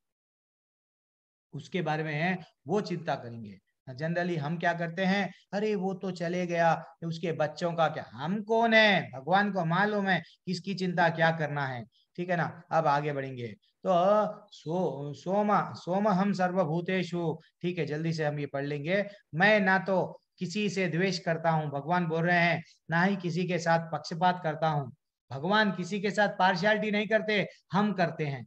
उसके बारे में है वो चिंता करेंगे। जनरली हम क्या करते हैं, अरे वो तो चले गया, उसके बच्चों का क्या, हम कौन है? भगवान को मालूम है किसकी चिंता क्या करना है। ठीक है ना? अब आगे बढ़ेंगे। तो सोम हम सर्वभूतेषु, ठीक है जल्दी से हम ये पढ़ लेंगे। मैं ना तो किसी से द्वेष करता हूं, भगवान बोल रहे हैं, ना ही किसी के साथ पक्षपात करता हूं। भगवान किसी के साथ पार्शियलिटी नहीं करते, हम करते हैं।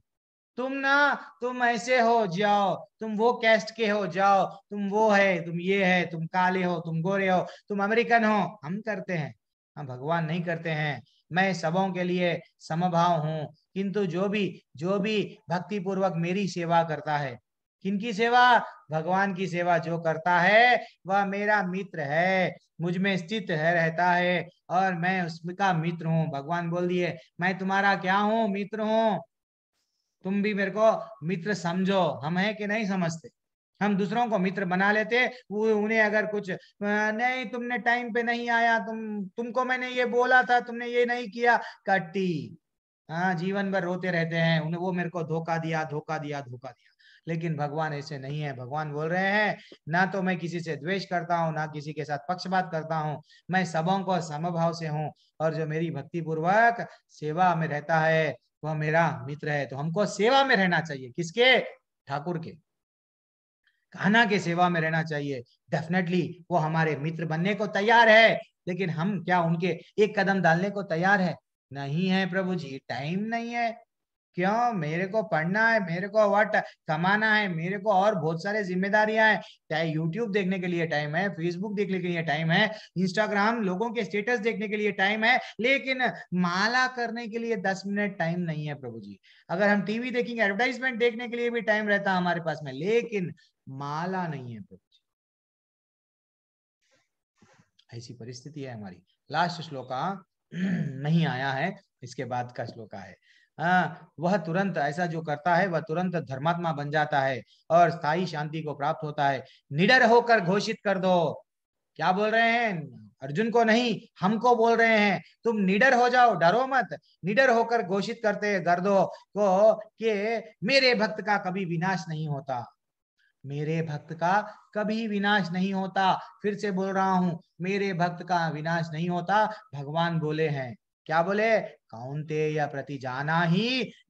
तुम ऐसे हो जाओ, तुम वो कैस्ट के हो जाओ, तुम वो है, तुम ये है, तुम काले हो, तुम गोरे हो, तुम अमेरिकन हो, हम करते हैं। हम भगवान नहीं करते हैं। मैं सबों के लिए समभाव हूँ, किंतु जो भी भक्ति पूर्वक मेरी सेवा करता है, किनकी सेवा? भगवान की सेवा जो करता है वह मेरा मित्र है, मुझ में स्थित है, रहता है, और मैं उसका मित्र हूँ। भगवान बोल दिए मैं तुम्हारा क्या हूँ? मित्र हूँ। तुम भी मेरे को मित्र समझो। हम है कि नहीं समझते? हम दूसरों को मित्र बना लेते, वो उन्हें अगर कुछ नहीं तुमने टाइम पे नहीं आया, तुमको मैंने ये बोला था, तुमने ये नहीं किया, कट्टी। हाँ, जीवन भर रोते रहते हैं, उन्हें वो मेरे को धोखा दिया, धोखा दिया, धोखा दिया। लेकिन भगवान ऐसे नहीं है। भगवान बोल रहे हैं ना तो मैं किसी से द्वेष करता हूँ, ना किसी के साथ पक्षपात करता हूँ, मैं सबों को समभाव से हूँ, और जो मेरी भक्ति पूर्वक सेवा में रहता है वह मेरा मित्र है। तो हमको सेवा में रहना चाहिए, किसके? ठाकुर के, कान्हा के सेवा में रहना चाहिए। डेफिनेटली वो हमारे मित्र बनने को तैयार है, लेकिन हम क्या उनके एक कदम डालने को तैयार है? नहीं है प्रभु जी, टाइम नहीं है। क्यों? मेरे को पढ़ना है, मेरे को व्हाट कमाना है, मेरे को और बहुत सारे जिम्मेदारियां हैं। चाहे यूट्यूब देखने के लिए टाइम है, फेसबुक देखने के लिए टाइम है, इंस्टाग्राम लोगों के स्टेटस देखने के लिए टाइम है, लेकिन माला करने के लिए 10 मिनट टाइम नहीं है प्रभु जी। अगर हम टीवी देखेंगे, एडवर्टाइजमेंट देखने के लिए भी टाइम रहता है हमारे पास में, लेकिन माला नहीं है प्रभु जी। ऐसी परिस्थिति है हमारी। लास्ट श्लोका नहीं आया है, इसके बाद का श्लोका है। वह तुरंत ऐसा जो करता है वह तुरंत धर्मात्मा बन जाता है और स्थायी शांति को प्राप्त होता है। निडर होकर घोषित कर दो। क्या बोल रहे हैं? अर्जुन को नहीं, हमको बोल रहे हैं, तुम निडर हो जाओ, डरो मत। निडर होकर घोषित करते कर दो को कि मेरे भक्त का कभी विनाश नहीं होता, मेरे भक्त का कभी विनाश नहीं होता। फिर से बोल रहा हूं, मेरे भक्त का विनाश नहीं होता। भगवान बोले हैं, क्या बोले? कौन्तेय प्रति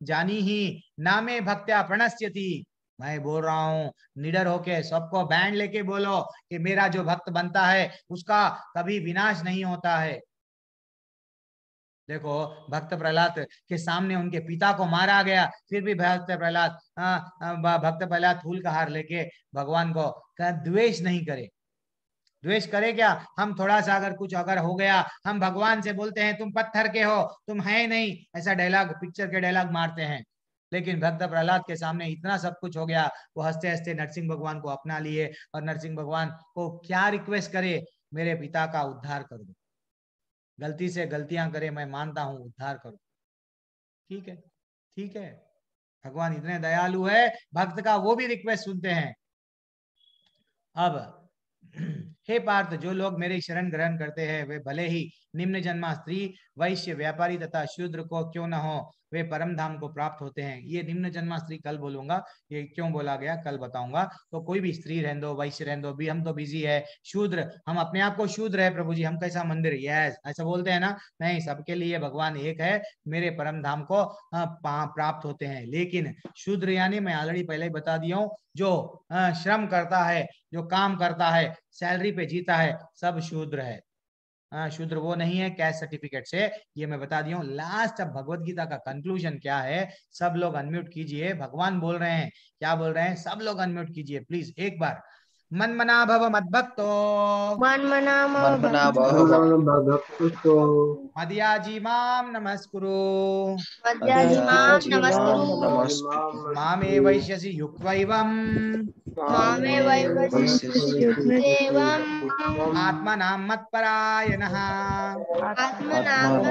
जानी ही नामे भक्त्या प्रणश्यति। मैं बोल रहा हूं, निडर होके सबको बैंड लेके बोलो कि मेरा जो भक्त बनता है उसका कभी विनाश नहीं होता है। देखो, भक्त प्रहलाद के सामने उनके पिता को मारा गया, फिर भी भक्त प्रहलाद फूल का हार लेके भगवान को द्वेष नहीं करे। द्वेष करे क्या? हम थोड़ा सा अगर कुछ अगर हो गया, हम भगवान से बोलते हैं तुम पत्थर के हो, तुम है नहीं, ऐसा डायलॉग, पिक्चर के डायलॉग मारते हैं। लेकिन भक्त प्रहलाद के सामने इतना सब कुछ हो गया, वो हंसते हंसते नरसिंह भगवान को अपना लिए, और नरसिंह भगवान को क्या रिक्वेस्ट करे? मेरे पिता का उद्धार कर दो, गलती से गलतियां करे मैं मानता हूं, उद्धार करो। ठीक है, ठीक है, भगवान इतने दयालु है, भक्त का वो भी रिक्वेस्ट सुनते हैं। अब हे पार्थ, जो लोग मेरे शरण ग्रहण करते हैं वे भले ही निम्न जन्मा स्त्री, वैश्य, व्यापारी तथा शूद्र को क्यों न हो, वे परम धाम को प्राप्त होते हैं। ये निम्न जन्मा स्त्री कल बोलूंगा, ये क्यों बोला गया कल बताऊंगा। तो कोई भी स्त्री रहने दो, वैश्य रहने दो, भी हम तो बिजी है। शूद्र, हम अपने आप को शूद्र है प्रभु जी, हम कैसा मंदिर, यस ऐसा बोलते हैं ना? नहीं, सबके लिए भगवान एक है, मेरे परम धाम को प्राप्त होते हैं। लेकिन शूद्र यानी मैं ऑलरेडी पहले ही बता दिया हूँ, जो श्रम करता है, जो काम करता है, सैलरी पे जीता है, सब शूद्र है। शूद्र वो नहीं है कैश सर्टिफिकेट से, ये मैं बता दिया हूँ। लास्ट अब भगवत गीता का कंक्लूजन क्या है? सब लोग अनम्यूट कीजिए, भगवान बोल रहे हैं। क्या बोल रहे हैं? सब लोग अनम्यूट कीजिए प्लीज एक बार। मन्मना भव मद्भक्तो, मन्मना मदयाजी माम नमस्कुरु, मद्याजिमां नमस्कुरु, मामे वैश्यसि युक्त्वैवम् मामे वैवस्येवम् आत्मनां मत्परायणः। आत्मनां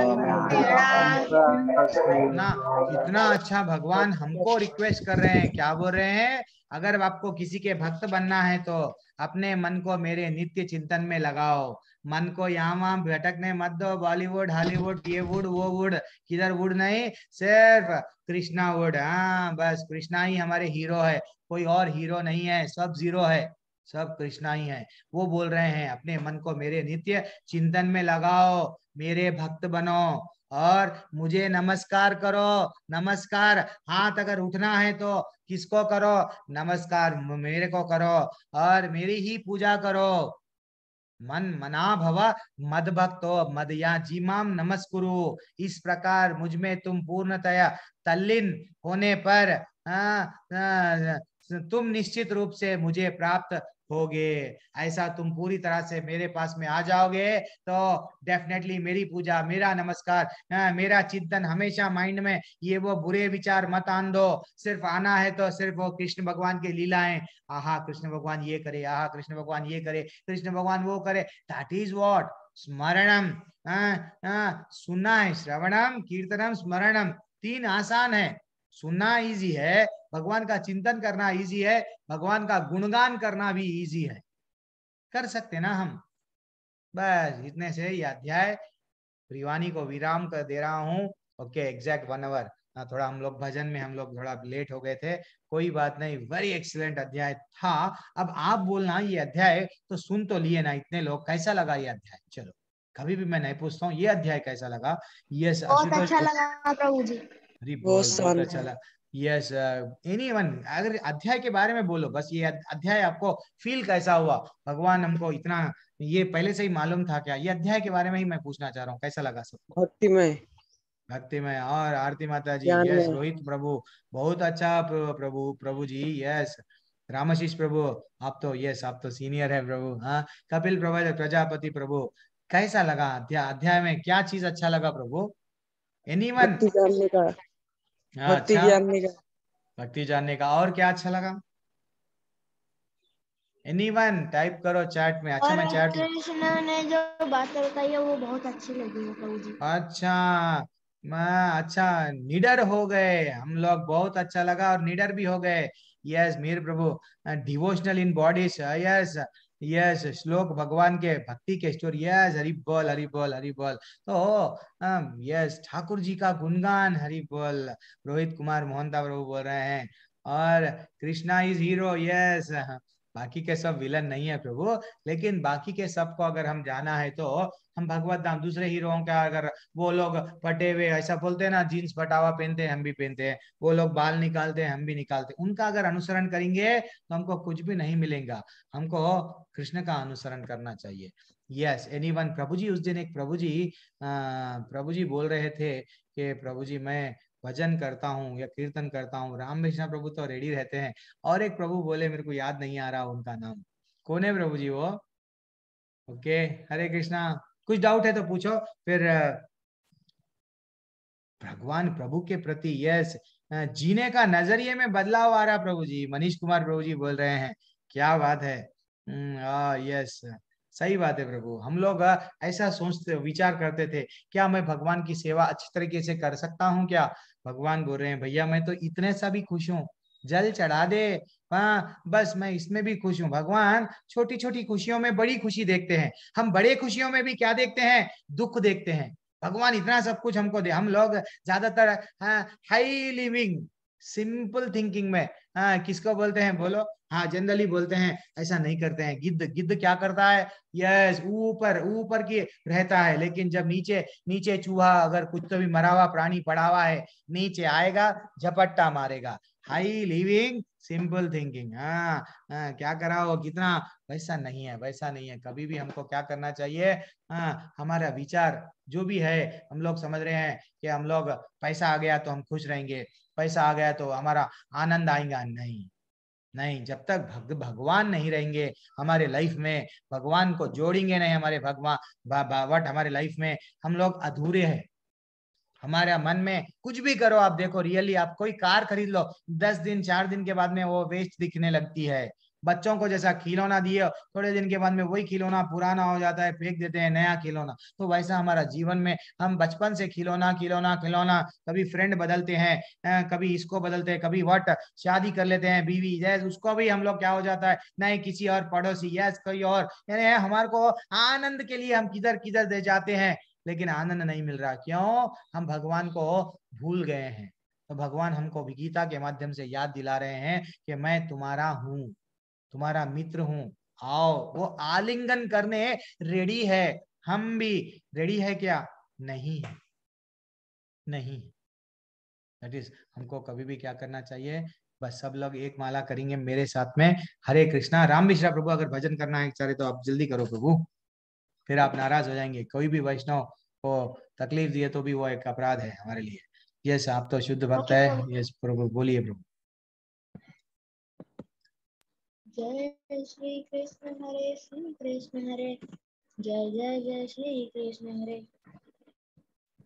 ना, कितना अच्छा भगवान हमको रिक्वेस्ट कर रहे हैं। क्या बोल रहे हैं? अगर आपको किसी के भक्त बनना है तो अपने मन को मेरे नित्य चिंतन में लगाओ। मन को यहाँ वहां भटकने मत दो, बॉलीवुड, हॉलीवुड, ये वुड वो वुड, किधर वुड नहीं, सिर्फ कृष्णा वुड। हाँ, बस कृष्णा ही हमारे हीरो है, कोई और हीरो नहीं है, सब जीरो है, सब कृष्णा ही है। वो बोल रहे हैं अपने मन को मेरे नित्य चिंतन में लगाओ, मेरे भक्त बनो और मुझे नमस्कार करो। नमस्कार, हाथ अगर उठना है तो किसको करो? नमस्कार मेरे को करो और मेरी ही पूजा करो। मन मना भव मद भक्तो मदया जीमाम नमस्कुरु। इस प्रकार मुझ में तुम पूर्णतया तल्लीन होने पर तुम निश्चित रूप से मुझे प्राप्त होगे। ऐसा तुम पूरी तरह से मेरे पास में आ जाओगे तो डेफिनेटली मेरी पूजा, मेरा नमस्कार, मेरा चिंतन हमेशा माइंड में, ये वो बुरे विचार मत आन दो। सिर्फ आना है तो सिर्फ वो कृष्ण भगवान की लीलाएं, आहा कृष्ण भगवान ये करे, आहा कृष्ण भगवान ये करे, कृष्ण भगवान वो करे। दैट इज व्हाट स्मरणम। सुनना है, श्रवणम, कीर्तनम, स्मरणम, 3 आसान है। सुनना इजी है, भगवान का चिंतन करना इजी है, भगवान का गुणगान करना भी इजी है, कर सकते ना हम। बस इतने से ये अध्याय प्रिवानी को विराम कर दे रहा हूँ। ओके, एग्जैक्ट 1 आवर थोड़ा हम लोग भजन में हम लोग थोड़ा लेट हो गए थे, कोई बात नहीं, वेरी एक्सीलेंट अध्याय था। अब आप बोलना ये अध्याय तो सुन तो लिए ना इतने लोग, कैसा लगा ये अध्याय? चलो, कभी भी मैं नहीं पूछता हूँ ये अध्याय कैसा लगा। यस बहुत आशुतोष अच्छा लगा प्रभु जी। हरी बहुत बोल, बहुत अच्छा शानदार। लगा। यस एनीवन, अगर अध्याय के बारे में बोलो, बस ये अध्याय आपको फील कैसा हुआ? भगवान हमको इतना ये पहले से ही मालूम था क्या? ये अध्याय के बारे में ही मैं पूछना चाह रहा हूँ, कैसा लगा सबको? भक्तिमय, भक्ति में और आरती माता जी, ज्ञान यस में। रोहित प्रभु, बहुत अच्छा प्रभु प्रभु जी, यस रामाशीष प्रभु, आप तो यस आप तो सीनियर है प्रभु। हाँ, कपिल प्रभु प्रजापति प्रभु, कैसा लगा अध्याय? अध्याय में क्या चीज अच्छा लगा प्रभु? एनीवन? भक्ति जानने का, भक्ति अच्छा, जानने का। भक्ति जानने का, और क्या अच्छा लगा? एनीवन टाइप करो चैट में। अच्छा और मैं चैट, कृष्ण ने जो बातें बताई है वो बहुत अच्छी लगी है प्रभु जी। अच्छा मैं अच्छा निडर हो गए हम लोग, बहुत अच्छा लगा, और निडर भी हो गए। यस मेरे प्रभु, devotional in bodies, yes yes श्लोक भगवान के भक्ति के स्टोरी, यस हरि बोल हरि बोल हरि बोल। तो यस ठाकुर जी का गुणगान, हरि बोल। रोहित कुमार मोहनता प्रभु बोल रहे हैं, और कृष्णा इज हीरो, यस। बाकी के सब विलन नहीं है प्रभु, लेकिन बाकी के सबको अगर हम जाना है तो हम भगवत धाम, दूसरे हीरोओं का अगर वो लोग पटे हुए ऐसा बोलते हैं ना, जीन्स पटावा पहनते हैं हम भी पहनते हैं, वो लोग बाल निकालते हैं हम भी निकालते हैं, उनका अगर अनुसरण करेंगे तो हमको कुछ भी नहीं मिलेगा। हमको कृष्ण का अनुसरण करना चाहिए। Yes anyone? प्रभु जी उस दिन एक प्रभु जी बोल रहे थे कि प्रभु जी मैं भजन करता हूँ या कीर्तन करता हूँ, रामकृष्ण प्रभु तो रेडी रहते हैं, और एक प्रभु बोले मेरे को याद नहीं आ रहा उनका नाम, कौन है प्रभु जी वो? ओके, हरे कृष्णा। कुछ डाउट है तो पूछो फिर। भगवान प्रभु के प्रति यस जीने का नजरिए में बदलाव आ रहा प्रभु जी, मनीष कुमार प्रभु जी बोल रहे हैं, क्या बात है। यस सही बात है प्रभु, हम लोग ऐसा सोचते विचार करते थे, क्या मैं भगवान की सेवा अच्छी तरीके से कर सकता हूँ क्या? भगवान बोल रहे हैं भैया मैं तो इतने सा भी खुश हूँ, जल चढ़ा दे, हाँ बस मैं इसमें भी खुश हूँ। भगवान छोटी छोटी खुशियों में बड़ी खुशी देखते हैं, हम बड़े खुशियों में भी क्या देखते हैं? दुख देखते हैं। भगवान इतना सब कुछ हमको दे, हम लोग ज्यादातर हाई लिविंग सिंपल थिंकिंग में, किसको बोलते हैं बोलो? हाँ जनरली बोलते हैं, ऐसा नहीं करते हैं। गिद्ध, गिद्ध क्या करता है? यस ऊपर ऊपर की रहता है, लेकिन जब नीचे नीचे चूहा अगर कुछ तो भी मरा हुआ प्राणी पड़ा हुआ है, नीचे आएगा झपट्टा मारेगा। हाई लिविंग सिंपल थिंकिंग, क्या करा हो कितना, वैसा नहीं है, वैसा नहीं है। कभी भी हमको क्या करना चाहिए? हमारा विचार जो भी है, हम लोग समझ रहे हैं कि हम लोग पैसा आ गया तो हम खुश रहेंगे, पैसा आ गया तो हमारा आनंद आएगा, नहीं नहीं, जब तक भगवान नहीं रहेंगे हमारे लाइफ में, भगवान को जोड़ेंगे नहीं हमारे भगवान वट हमारे लाइफ में, हम लोग अधूरे हैं। हमारे मन में कुछ भी करो, आप देखो रियली, आप कोई कार खरीद लो, 10 दिन 4 दिन के बाद में वो वेस्ट दिखने लगती है। बच्चों को जैसा खिलौना दिए, थोड़े दिन के बाद में वही खिलौना पुराना हो जाता है, फेंक देते हैं नया खिलौना। तो वैसा हमारा जीवन में, हम बचपन से खिलौना खिलौना खिलौना, कभी फ्रेंड बदलते हैं, कभी इसको बदलते हैं, कभी वट शादी कर लेते हैं बीवी, जैस उसको भी हम लोग क्या हो जाता है, नहीं किसी और पड़ोसी, यस कोई और, यानी हमारे को आनंद के लिए हम किधर किधर दे जाते हैं, लेकिन आनंद नहीं मिल रहा। क्यों? हम भगवान को भूल गए हैं। तो भगवान हमको गीता के माध्यम से याद दिला रहे हैं कि मैं तुम्हारा हूं, तुम्हारा मित्र हूं, आओ। वो आलिंगन करने रेडी है, हम भी रेडी है क्या? नहीं है, नहीं। दैट इज, हमको कभी भी क्या करना चाहिए? बस सब लोग एक माला करेंगे मेरे साथ में, हरे कृष्णा। राम मिश्रा प्रभु अगर भजन करना है चाहे तो आप जल्दी करो प्रभु, फिर आप नाराज हो जाएंगे। कोई भी वैष्णव को तकलीफ दिए तो भी वो एक अपराध है हमारे लिए। यस आप तो शुद्ध भक्त ओके है। प्रभु। यस प्रभु बोलिए प्रभु। जय श्री कृष्ण हरे, जय जय जय श्री कृष्ण हरे।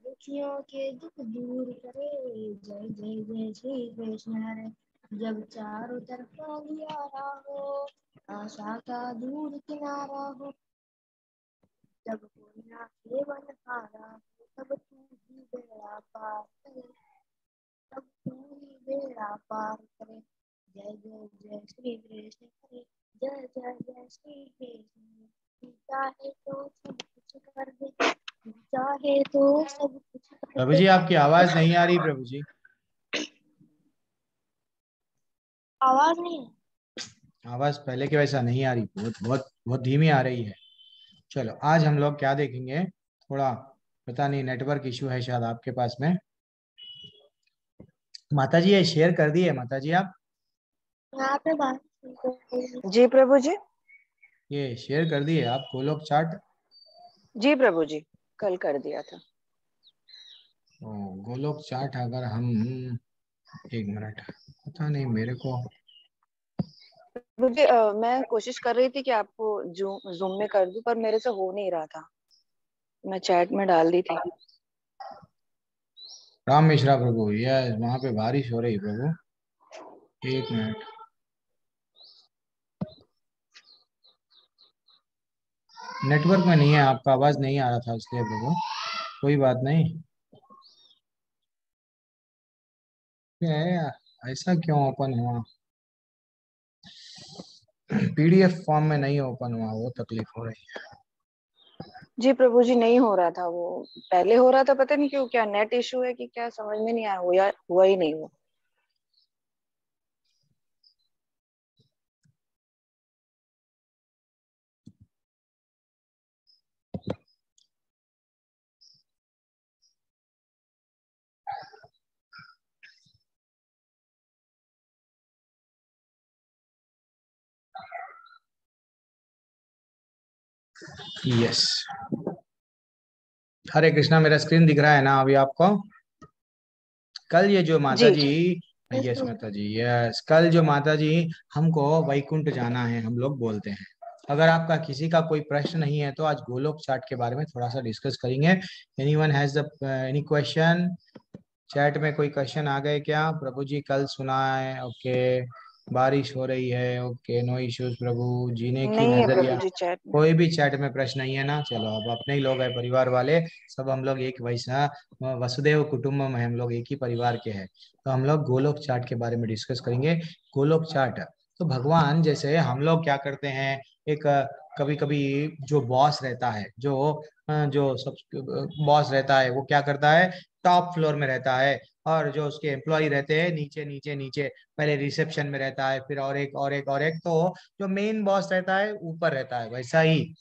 दुखियों के दुख दूर करे, जय जय जय श्री कृष्ण हरे। जब चारों तरफ अंधियारा हो, आशा का दूर किनारा हो, जब कोई ना केवल हारा हो, तब तू ही बेड़ा पार करे, तब तू ही बेड़ा पार करे। जय जय जय श्री कृष्ण हरे, जय जय जय श्री कृष्ण। तू चाहे तो सब कुछ कर दे, तू चाहे तो सब कुछ कर प्रभु दे। जी आपकी आवाज नहीं आ रही प्रभु जी। आवाज नहीं है। आवाज पहले के वैसा नहीं आ रही, बहुत बहुत बहुत धीमी आ रही है। चलो आज हम लोग क्या देखेंगे, थोड़ा पता नहीं नेटवर्क इशू है शायद आपके पास में। माता जी ये शेयर कर दिए माता जी आप? यहाँ पे बात जी प्रभु जी। ये शेयर कर दिए आप गोलोक चार्ट? जी प्रभु जी, कल कर दिया था। गोलोक चार्ट अगर हम, एक मिनट, पता नहीं मेरे को। प्रभु जी मैं कोशिश कर रही थी कि आपको जूम में कर दूं, पर मेरे से हो नहीं रहा था। मैं चैट में डाल दी थी। राम मिश्रा प्रभु, यस वहां पे बारिश हो रही प्रभु, एक मिनट। नेटवर्क में नहीं है, आपका आवाज नहीं आ रहा था इसलिए प्रभु, कोई बात नहीं। क्या है, ऐसा क्यों ओपन हुआ? पीडीएफ फॉर्म में नहीं ओपन हुआ, वो तकलीफ हो रही है। जी प्रभु जी, नहीं हो रहा था वो। पहले हो रहा था, पता नहीं क्यों, क्या नेट इशू है कि क्या, समझ में नहीं आया। हुआ ही नहीं वो। यस, हरे कृष्णा, मेरा स्क्रीन दिख रहा है ना अभी आपको? कल ये जो माता जी जी, यस माता जी, यस कल जो माता जी हमको वैकुंठ जाना है हम लोग बोलते हैं। अगर आपका किसी का कोई प्रश्न नहीं है तो आज गोलोक चार्ट के बारे में थोड़ा सा डिस्कस करेंगे। Anyone has the any question? Chat में कोई क्वेश्चन आ गए क्या? प्रभु जी कल सुना है, ओके। बारिश हो रही है, ओके, नो इश्यूज प्रभु। जीने की नहीं है प्रभु नजरिया, जी चैट में। कोई भी चैट में प्रश्न नहीं है ना? चलो अब अपने ही लोग हैं, परिवार वाले सब हम लोग एक वैसा वसुदेव कुटुंबम है, हम लोग एक ही परिवार के हैं। तो हम लोग गोलोक चार्ट के बारे में डिस्कस करेंगे। गोलोक चार्ट, तो भगवान जैसे हम लोग क्या करते हैं, एक कभी कभी जो बॉस रहता है, जो सब बॉस रहता है, वो क्या करता है, टॉप फ्लोर में रहता है, और जो उसके एम्प्लॉय रहते हैं नीचे नीचे नीचे, पहले रिसेप्शन में रहता है, फिर और एक और एक और एक, तो जो मेन बॉस रहता है ऊपर रहता है। वैसा ही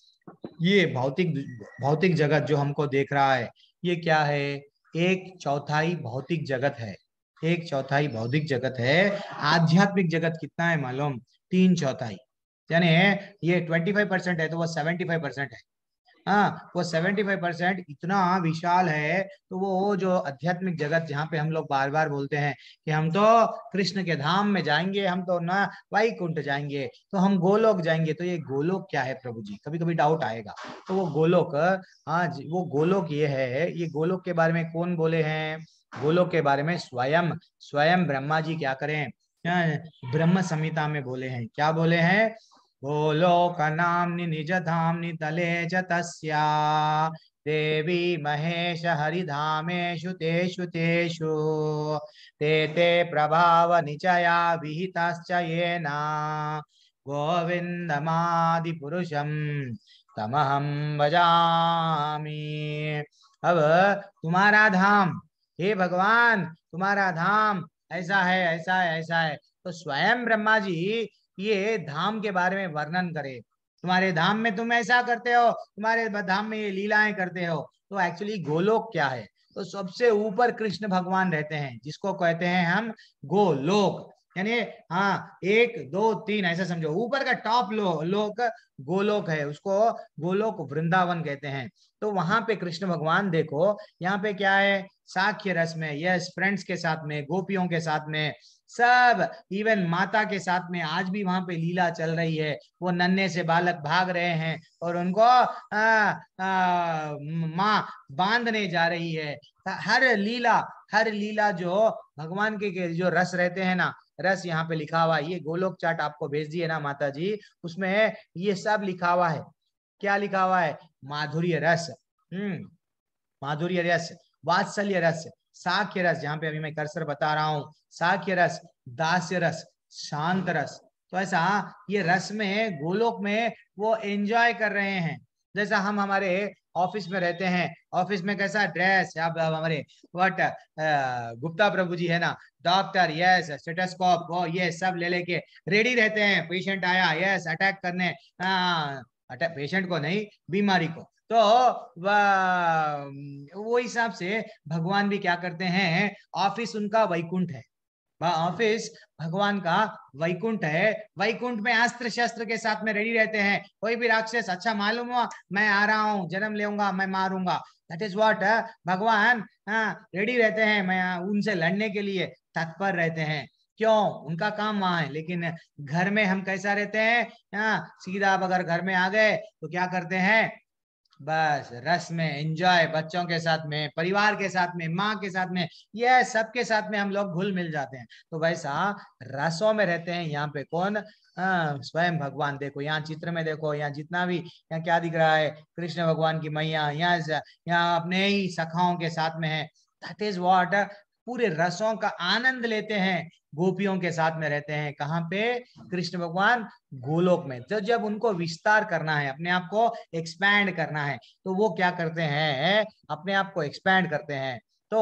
ये भौतिक भौतिक जगत जो हमको देख रहा है, ये क्या है, एक चौथाई भौतिक जगत है, एक चौथाई भौतिक जगत है। आध्यात्मिक जगत कितना है मालूम? 3/4, यानी ये 25% है तो वो 75% है। हाँ, वो 75% इतना विशाल है। तो वो जो आध्यात्मिक जगत जहाँ पे हम लोग बार बार बोलते हैं कि हम तो कृष्ण के धाम में जाएंगे, हम तो ना वैकुंठ जाएंगे, तो हम गोलोक जाएंगे, तो ये गोलोक क्या है प्रभु जी, कभी कभी डाउट आएगा। तो वो गोलोक, हाँ जी, वो गोलोक ये है। ये गोलोक के बारे में कौन बोले हैं? गोलोक के बारे में स्वयं स्वयं ब्रह्मा जी क्या करें, ब्रह्म संहिता में बोले हैं। क्या बोले हैं? गोलोकनाम्नि निज धाम्नि तले च तस्या देवी महेश हरिधामेषु तेषु तेषु ते ते प्रभाव निचया विहिताश्च येन गोविंदमादि पुरुषम तमहम भजामि। अब तुम्हारा धाम, हे भगवान तुम्हारा धाम ऐसा है, ऐसा है, ऐसा है। तो स्वयं ब्रह्मा जी ये धाम के बारे में वर्णन करे। तुम्हारे धाम में तुम ऐसा करते हो, तुम्हारे धाम में ये लीलाएं करते हो। तो एक्चुअली गोलोक क्या है? तो सबसे ऊपर कृष्ण भगवान रहते हैं, जिसको कहते हैं हम गोलोक। यानी हाँ, 1 2 3 ऐसा समझो, ऊपर का टॉप लोक गोलोक है, उसको गोलोक वृंदावन कहते हैं। तो वहां पे कृष्ण भगवान देखो, यहाँ पे क्या है, साख्य रस में, यस, फ्रेंड्स के साथ में, गोपियों के साथ में, सब, इवन माता के साथ में आज भी वहां पे लीला चल रही है। वो नन्हे से बालक भाग रहे हैं और उनको माँ बांधने जा रही है। हर लीला जो भगवान के जो रस रहते हैं ना, रस यहाँ पे लिखा हुआ है। ये गोलोक चार्ट आपको भेज दिए ना माता जी, उसमें ये सब लिखा हुआ है। क्या लिखा हुआ है? माधुर्य रस, माधुर्य रस, वात्सल्य रस, साख्य रस, जहां पे अभी मैं कर्सर बता रहा हूं, साख्य रस, दास्य रस, शांत रस। तो ऐसा ये रस में गोलोक में वो एंजॉय कर रहे हैं, जैसा हम हमारे ऑफिस में रहते हैं, ऑफिस में कैसा ड्रेस, आप हमारे व्हाट गुप्ता प्रभु जी है ना, डॉक्टर यस, स्टेथोस्कोप वो ये सब ले लेके रेडी रहते हैं, पेशेंट आया यस अटैक करने, पेशेंट को नहीं बीमारी को। तो वो हिसाब से भगवान भी क्या करते हैं, ऑफिस उनका वैकुंठ है, ऑफिस भगवान का वैकुंठ है। वैकुंठ में अस्त्र शस्त्र के साथ में रेडी रहते हैं, कोई भी राक्षस अच्छा मालूम हुआ मैं आ रहा हूँ, जन्म लेऊंगा, मैं मारूंगा, दैट इज व्हाट भगवान रेडी रहते हैं, मैं उनसे लड़ने के लिए तत्पर रहते हैं। क्यों? उनका काम वहां है। लेकिन घर में हम कैसा रहते हैं, सीधा आप अगर घर में आ गए तो क्या करते हैं, बस रस में एंजॉय, बच्चों के साथ में, परिवार के साथ में, माँ के साथ में, यह सबके साथ में हम लोग घुल मिल जाते हैं। तो वैसा रसों में रहते हैं यहाँ पे कौन, स्वयं भगवान। देखो यहाँ चित्र में देखो, यहाँ जितना भी यहाँ क्या दिख रहा है, कृष्ण भगवान की मैया यहाँ अपने ही सखाओं के साथ में है। दैट इज व्हाट, पूरे रसों का आनंद लेते हैं, गोपियों के साथ में रहते हैं। कहाँ पे? कृष्ण भगवान गोलोक में। तो जब उनको विस्तार करना है, अपने आप को एक्सपैंड करना है, तो वो क्या करते हैं, अपने आप को एक्सपैंड करते हैं। तो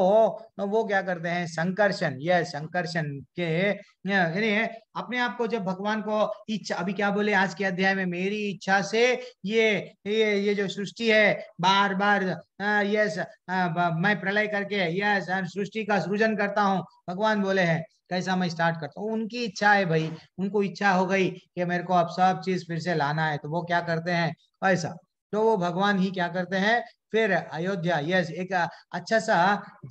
वो क्या करते हैं, संकर्षण, यह संकर्षण के यानी अपने आप को जब भगवान को इच्छा, अभी क्या बोले आज के अध्याय में, मेरी इच्छा से ये जो सृष्टि है बार बार यस मैं प्रलय करके यस सृष्टि का सृजन करता हूँ, भगवान बोले हैं कैसा मैं स्टार्ट करता हूँ। उनकी इच्छा है भाई, उनको इच्छा हो गई कि मेरे को अब सब चीज फिर से लाना है, तो वो क्या करते हैं ऐसा। तो वो भगवान ही क्या करते हैं, फिर अयोध्या यस एक अच्छा सा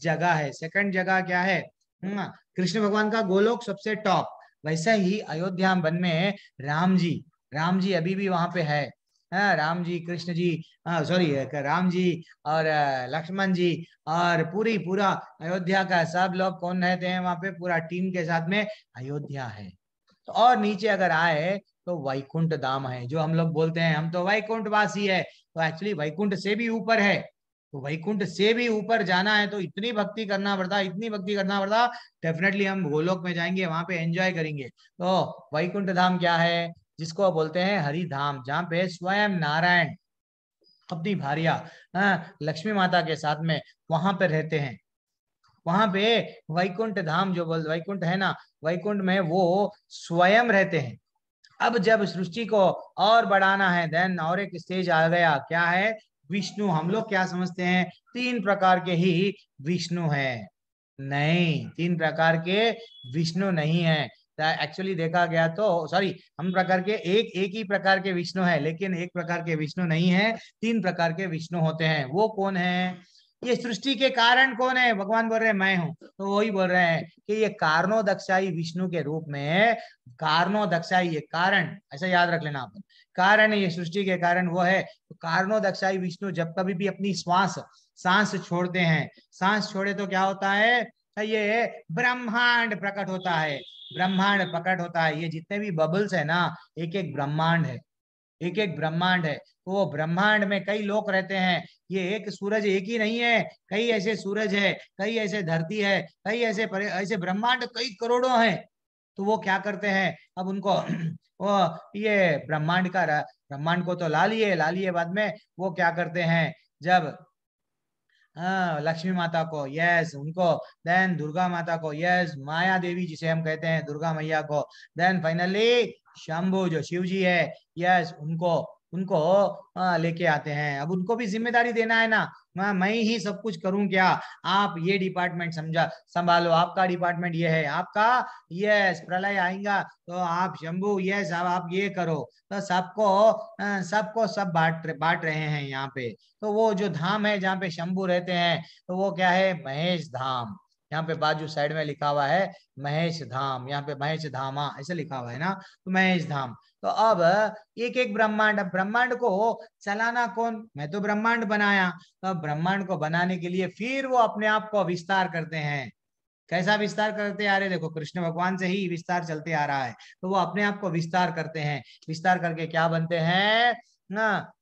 जगह है। सेकंड जगह क्या है, कृष्ण भगवान का गोलोक सबसे टॉप, वैसे ही अयोध्या वन में राम जी अभी भी वहां पे है। राम जी, कृष्ण जी, सॉरी राम जी और लक्ष्मण जी और पूरा अयोध्या का सब लोग कौन रहते हैं वहां पे, पूरा टीम के साथ में अयोध्या है। तो और नीचे अगर आए तो वैकुंठ धाम है, जो हम लोग बोलते हैं हम तो वैकुंठ वासी है, तो एक्चुअली वैकुंठ से भी ऊपर है। तो वैकुंठ से भी ऊपर जाना है तो इतनी भक्ति करना पड़ता, इतनी भक्ति करना पड़ता। डेफिनेटली हम गोलोक में जाएंगे, वहां पे एंजॉय करेंगे। तो वैकुंठ धाम क्या है, जिसको बोलते हैं हरि धाम, जहाँ पे स्वयं नारायण अपनी भार्या लक्ष्मी माता के साथ में वहां पे रहते हैं। वहां पे वैकुंठ धाम जो बोल, वैकुंठ है ना, वैकुंठ में वो स्वयं रहते हैं। अब जब सृष्टि को और बढ़ाना है, देन और एक स्टेज आ गया, क्या है, विष्णु। हम लोग क्या समझते हैं, 3 प्रकार के ही विष्णु है। नहीं, 3 प्रकार के विष्णु नहीं है। एक्चुअली देखा गया तो सॉरी, हम प्रकार के एक ही प्रकार के विष्णु है, लेकिन एक प्रकार के विष्णु नहीं है, 3 प्रकार के विष्णु होते हैं। वो कौन है, ये सृष्टि के कारण कौन है, भगवान बोल रहे हैं मैं हूं। तो वही बोल रहे हैं कि ये कारणोदक्षाई विष्णु के रूप में, कारणोदक्षाई ये कारण, ऐसा याद रख लेना आप, कारण ये सृष्टि के कारण वो है। तो कारणोदक्षाई विष्णु जब कभी भी अपनी सांस छोड़ते हैं, सांस छोड़े तो क्या होता है, ये ब्रह्मांड प्रकट होता है, ब्रह्मांड प्रकट होता है। ये जितने भी बबल्स है ना, एक एक ब्रह्मांड है, एक एक ब्रह्मांड है। तो वो ब्रह्मांड में कई लोग रहते हैं, ये एक सूरज एक ही नहीं है, कई ऐसे सूरज है, कई ऐसे धरती है, कई ऐसे ब्रह्मांड कई करोड़ों हैं। तो वो क्या करते हैं, अब उनको वो ये ब्रह्मांड को तो ला लिए बाद में वो क्या करते हैं, जब लक्ष्मी माता को यस उनको, देन दुर्गा माता को यस, माया देवी जिसे हम कहते हैं दुर्गा मैया को, देन फाइनली शंभु जो शिव जी है यस उनको उनको लेके आते हैं। अब उनको भी जिम्मेदारी देना है ना, मैं ही सब कुछ करूं क्या, आप ये डिपार्टमेंट संभालो, आपका डिपार्टमेंट ये है आपका, यस प्रलय आएगा तो आप शंभु यस आप ये करो। तो सबको सब बांट रहे हैं यहाँ पे। तो वो जो धाम है जहाँ पे शंभु रहते हैं, तो वो क्या है, महेश धाम। यहाँ पे बाजू साइड में लिखा हुआ है महेश धाम, यहाँ पे महेश धामा ऐसे लिखा हुआ है ना, तो महेश धाम। तो अब एक एक ब्रह्मांड को चलाना कौन, मैं तो ब्रह्मांड बनाया। तो ब्रह्मांड को बनाने के लिए फिर वो अपने आप को विस्तार करते हैं। कैसा विस्तार करते आ रहे, देखो कृष्ण भगवान से ही विस्तार चलते आ रहा है। तो वो अपने आप को विस्तार करते हैं, विस्तार करके क्या बनते हैं ना,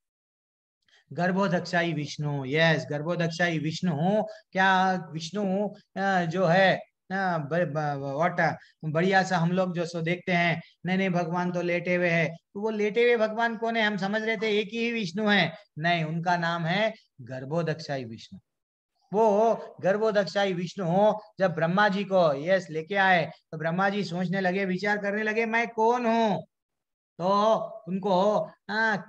गर्भोदक्षाई विष्णु। यस, गर्भोदक्षाई विष्णु। क्या विष्णु जो है व्हाट बढ़िया सा हम लोग जो सो देखते हैं, नहीं नहीं भगवान तो लेटे हुए है, तो वो लेटे हुए भगवान कौन है? हम समझ रहे थे एक ही विष्णु है, नहीं, उनका नाम है गर्भोदक्षाई विष्णु। वो गर्भोदक्षाई विष्णु जब ब्रह्मा जी को यस लेके आए, तो ब्रह्मा जी सोचने लगे, विचार करने लगे, मैं कौन हूँ। तो उनको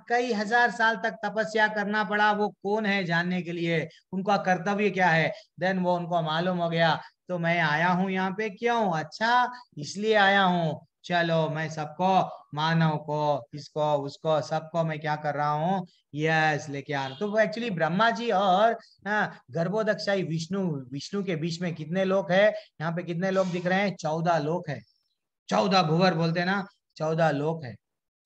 कई हजार साल तक तपस्या करना पड़ा वो कौन है जानने के लिए, उनका कर्तव्य क्या है। देन वो उनको मालूम हो गया, तो मैं आया हूँ यहाँ पे क्यों? अच्छा, इसलिए आया हूँ, चलो मैं सबको, मानव को, इसको उसको सबको मैं क्या कर रहा हूँ, यस लेके आ रहा हूँ। तो वो एक्चुअली ब्रह्मा जी और गर्भोदक्षाई विष्णु विष्णु के बीच में कितने लोग है? यहाँ पे कितने लोग दिख रहे हैं? 14 लोग है। 14 भुवर बोलते हैं ना, 14 लोग है।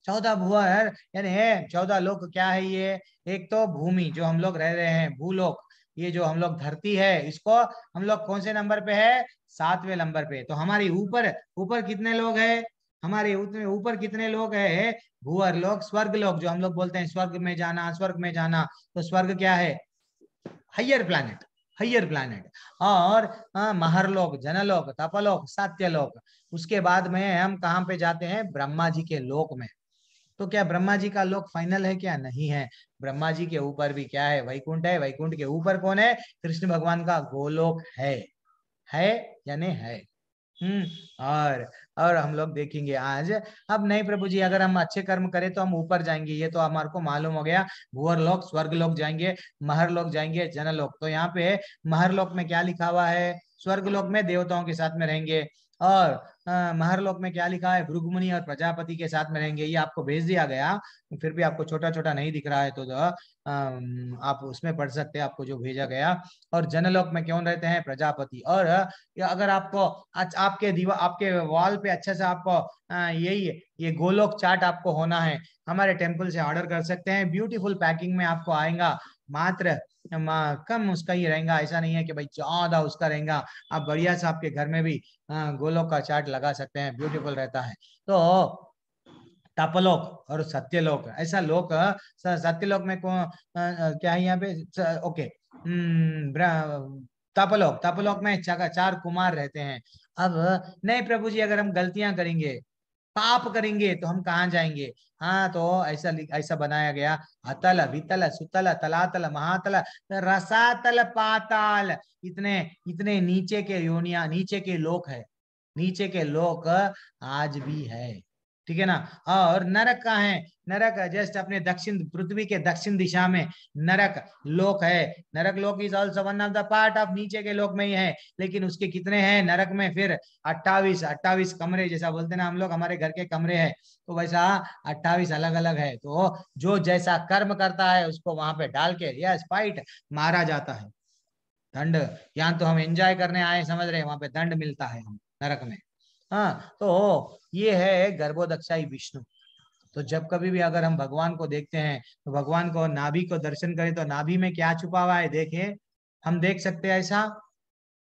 14 भुवर यानी है 14 लोग। क्या है ये? एक तो भूमि जो हम लोग रह रहे हैं, भूलोक, ये जो हम लोग धरती है, इसको हम लोग कौन से नंबर पे है? 7वें नंबर पे। तो हमारी ऊपर ऊपर कितने लोग हैं? हमारे ऊपर कितने लोग है? भूवर लोग, स्वर्ग लोग, जो हम लोग बोलते हैं स्वर्ग में जाना, स्वर्ग में जाना। तो स्वर्ग क्या है? Higher planet, higher planet. और महरलोक, जनलोक, तपलोक, सत्यलोक। उसके बाद में हम कहाँ पे जाते हैं? ब्रह्मा जी के लोक में। तो क्या ब्रह्मा जी का लोक फाइनल है क्या? नहीं है। ब्रह्मा जी के ऊपर भी क्या है? वैकुंठ है। वैकुंठ के ऊपर कौन है? कृष्ण भगवान का गोलोक है यानी है। और हम लोग देखेंगे आज। अब नहीं प्रभु जी, अगर हम अच्छे कर्म करें तो हम ऊपर जाएंगे, ये तो हमारे को मालूम हो गया। भूवर लोक, स्वर्ग लोक जाएंगे, महर लोक जाएंगे, जनलोक। तो यहाँ पे महर लोक में क्या लिखा हुआ है? स्वर्ग लोक में देवताओं के साथ में रहेंगे, और महरलोक में क्या लिखा है? भृगुमुनि और प्रजापति के साथ में रहेंगे। ये आपको भेज दिया गया, फिर भी आपको छोटा छोटा नहीं दिख रहा है, तो आप उसमें पढ़ सकते हैं, आपको जो भेजा गया। और जनलोक में कौन रहते हैं? प्रजापति। और अगर आपको आपके दीवार, आपके वॉल पे अच्छा से आपको यही ये गोलोक चार्ट आपको होना है, हमारे टेम्पल से ऑर्डर कर सकते हैं। ब्यूटीफुल पैकिंग में आपको आएगा। मात्र कम उसका ही रहेगा, ऐसा नहीं है कि भाई ज्यादा उसका रहेगा। आप बढ़िया से आपके घर में भी गोलोक का चार्ट लगा सकते हैं, ब्यूटीफुल रहता है। तो तपलोक और सत्यलोक, ऐसा लोक, सत्यलोक में कौन क्या है यहाँ पे? ओके, तपलोक, तपलोक में चार कुमार रहते हैं। अब नहीं प्रभु जी, अगर हम गलतियां करेंगे, पाप करेंगे, तो हम कहाँ जाएंगे? हाँ, तो ऐसा बनाया गया, अतल, वितल, सुतल, तलातल, महातल, रसातल, पाताल। इतने इतने नीचे के योनिया, नीचे के लोक है, नीचे के लोक आज भी है, ठीक है ना। और नरक कहाँ है? नरक जस्ट अपने दक्षिण, पृथ्वी के दक्षिण दिशा में नरक लोक है। नरक लोक is also one of the part of नीचे के लोक में ही है। लेकिन उसके कितने हैं नरक में? फिर 28 कमरे, जैसा बोलते ना हम लोग, हमारे घर के कमरे हैं, तो वैसा 28 अलग अलग है। तो जो जैसा कर्म करता है उसको वहां पे डाल के यस फाइट मारा जाता है। दंड, यहाँ तो हम एंजॉय करने आए समझ रहे हैं, वहां पे दंड मिलता है हम नरक में। हाँ, तो ये है गर्भोदक्षाई विष्णु। तो जब कभी भी अगर हम भगवान को देखते हैं, तो भगवान को नाभि को दर्शन करें, तो नाभि में क्या छुपा हुआ है देखें, हम देख सकते हैं ऐसा।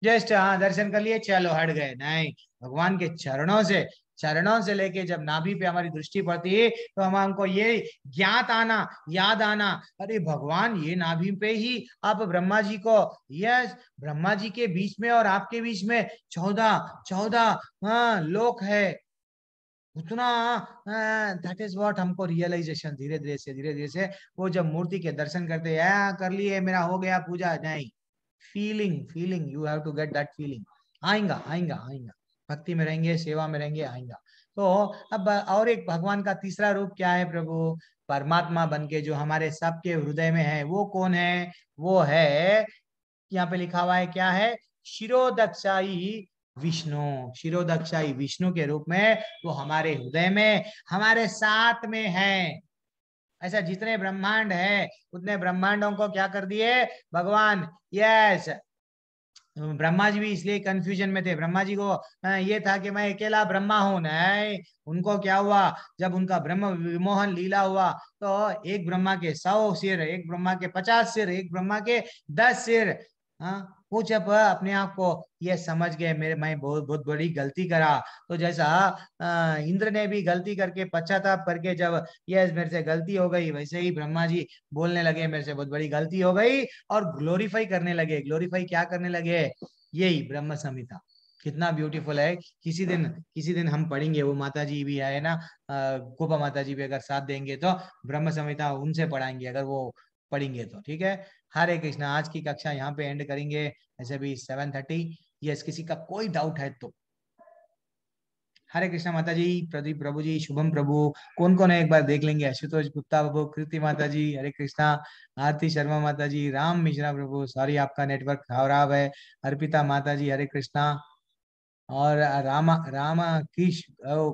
जस्ट हाँ, दर्शन कर लिए, चलो हट गए, नहीं, भगवान के चरणों से लेके जब नाभि पे हमारी दृष्टि पड़ती है, तो हम हमको ये ज्ञात आना, याद आना, अरे भगवान ये नाभि पे ही आप ब्रह्मा जी को, यस, ब्रह्मा जी के बीच में और आपके बीच में 14 लोक है उतना। दैट इज व्हाट हमको रियलाइजेशन धीरे धीरे से वो जब मूर्ति के दर्शन करते हैं, कर लिए मेरा हो गया पूजा, नहीं, feeling you have to get that feeling. आएगा आएगा आएगा, भक्ति में रहेंगे, सेवा में रहेंगे, आएगा। तो अब और एक भगवान का तीसरा रूप क्या है? प्रभु परमात्मा बन के जो हमारे सबके हृदय में है, वो कौन है? वो है, यहाँ पे लिखा हुआ है, क्या है? शिरोदक्षाई विष्णु। शिरोदक्षाई विष्णु के रूप में वो हमारे हृदय में, हमारे साथ में है। ऐसा जितने ब्रह्मांड है उतने ब्रह्मांडों को क्या कर दिए भगवान? यस, ब्रह्मा जी भी इसलिए कंफ्यूजन में थे। ब्रह्मा जी को ये था कि मैं अकेला ब्रह्मा हूं, नहीं, उनको क्या हुआ, जब उनका ब्रह्म विमोहन लीला हुआ, तो एक ब्रह्मा के 100 सिर, एक ब्रह्मा के 50 सिर, एक ब्रह्मा के 10 सिर। वो जब अपने आप को ये समझ गए, मैं बहुत बहुत बड़ी गलती करा, तो जैसा इंद्र ने भी गलती करके पश्चाताप करके जब ये मेरे से गलती हो गई, वैसे ही ब्रह्मा जी बोलने लगे मेरे से बहुत बड़ी गलती हो गई, और ग्लोरीफाई करने लगे। ग्लोरीफाई क्या करने लगे? यही ब्रह्म संहिता, कितना ब्यूटीफुल है। किसी दिन हम पढ़ेंगे, वो माता जी भी है ना, गोपा माता जी भी अगर साथ देंगे तो ब्रह्म संहिता उनसे पढ़ाएंगे, अगर वो पढ़ेंगे तो। ठीक है, हरे कृष्णा। आज की कक्षा यहाँ पे एंड करेंगे, ऐसे भी 7:30। यस, किसी का कोई डाउट है तो। हरे कृष्णा माता जी, प्रदीप प्रभु जी, शुभम प्रभु, कौन कौन है एक बार देख लेंगे। आशुतोष गुप्ता प्रभु, कृति माता जी, हरे कृष्णा। आरती शर्मा माता जी, राम मिश्रा प्रभु, सॉरी आपका नेटवर्क खराब है। अर्पिता माता जी, हरे कृष्णा। और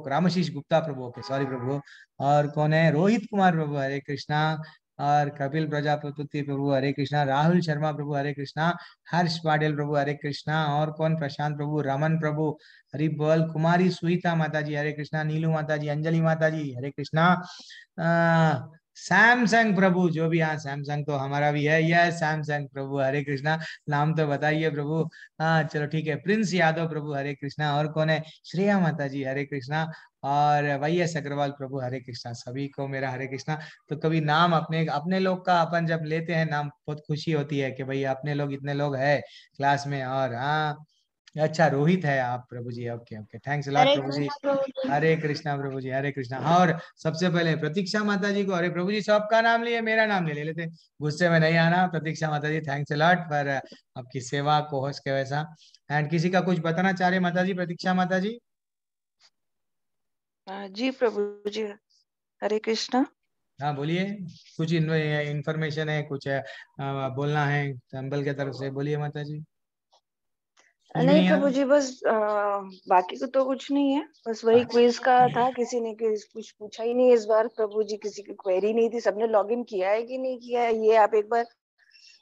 रामाशीष गुप्ता प्रभु, ओके सॉरी प्रभु। और कौन है, रोहित कुमार प्रभु, हरे कृष्णा। और कपिल प्रजापति प्रभु, हरे कृष्णा। राहुल शर्मा प्रभु, हरे कृष्णा। हर्ष पाटिल प्रभु, हरे कृष्णा। और कौन, प्रशांत प्रभु, रमन प्रभु, हरि बोल। कुमारी सुहिता माता जी, हरे कृष्णा। नीलू माता जी, अंजलि माता जी, हरे कृष्णा। सैमसंग प्रभु, जो भी, हाँ सैमसंग तो हमारा भी है। यह सैमसंग प्रभु, हरे कृष्णा। नाम तो बताइए प्रभु। हाँ चलो ठीक है। प्रिंस यादव प्रभु, हरे कृष्णा। और कौन है, श्रेया माता जी, हरे कृष्णा। और YS अग्रवाल प्रभु, हरे कृष्णा। सभी को मेरा हरे कृष्णा। तो कभी नाम अपने अपने लोग का अपन जब लेते हैं नाम, बहुत खुशी होती है कि भाई अपने लोग, इतने लोग है क्लास में। और हाँ, अच्छा रोहित है आप प्रभु जी, ओके ओके, थैंक्स लॉट हरे प्रभु जी। कृष्णा प्रभु जी। हरे कृष्णा प्रभु जी, हरे कृष्णा। और सबसे पहले प्रतीक्षा माता जी को, अरे प्रभु जी सबका नाम लिए, मेरा नाम ले लेते, गुस्से में नहीं आना। प्रतीक्षा माता जी, थैंक्स लॉट पर आपकी सेवा को होस्ट के वैसा। एंड किसी का कुछ बताना चाह रहे माता जी, प्रतीक्षा माता जी? जी प्रभु जी, हरे कृष्णा। हाँ बोलिए, कुछ इन्फॉर्मेशन है, कुछ बोलना है टेम्पल के तरफ से, बोलिए माता जी। कुछ भी नहीं नहीं है? प्रभु जी, बस बाकी को तो कुछ नहीं है, बस वही अच्छा। क्विज का था। किसी ने कुछ पूछा ही नहीं इस बार प्रभु जी, किसी की क्वेरी नहीं थी। सबने लॉगिन किया है कि नहीं किया है, ये आप एक बार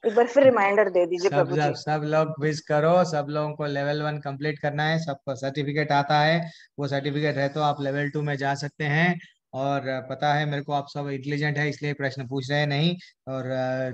फिर रिमाइंडर दे दीजिए सब प्रभु सब जी। सब लोग क्विज करो, सब लोगों को लेवल 1 कंप्लीट करना है, सबको सर्टिफिकेट आता है। वो सर्टिफिकेट है तो आप लेवल 2 में जा सकते हैं। और पता है मेरे को आप सब इंटेलिजेंट है, इसलिए प्रश्न पूछ रहे हैं नहीं। और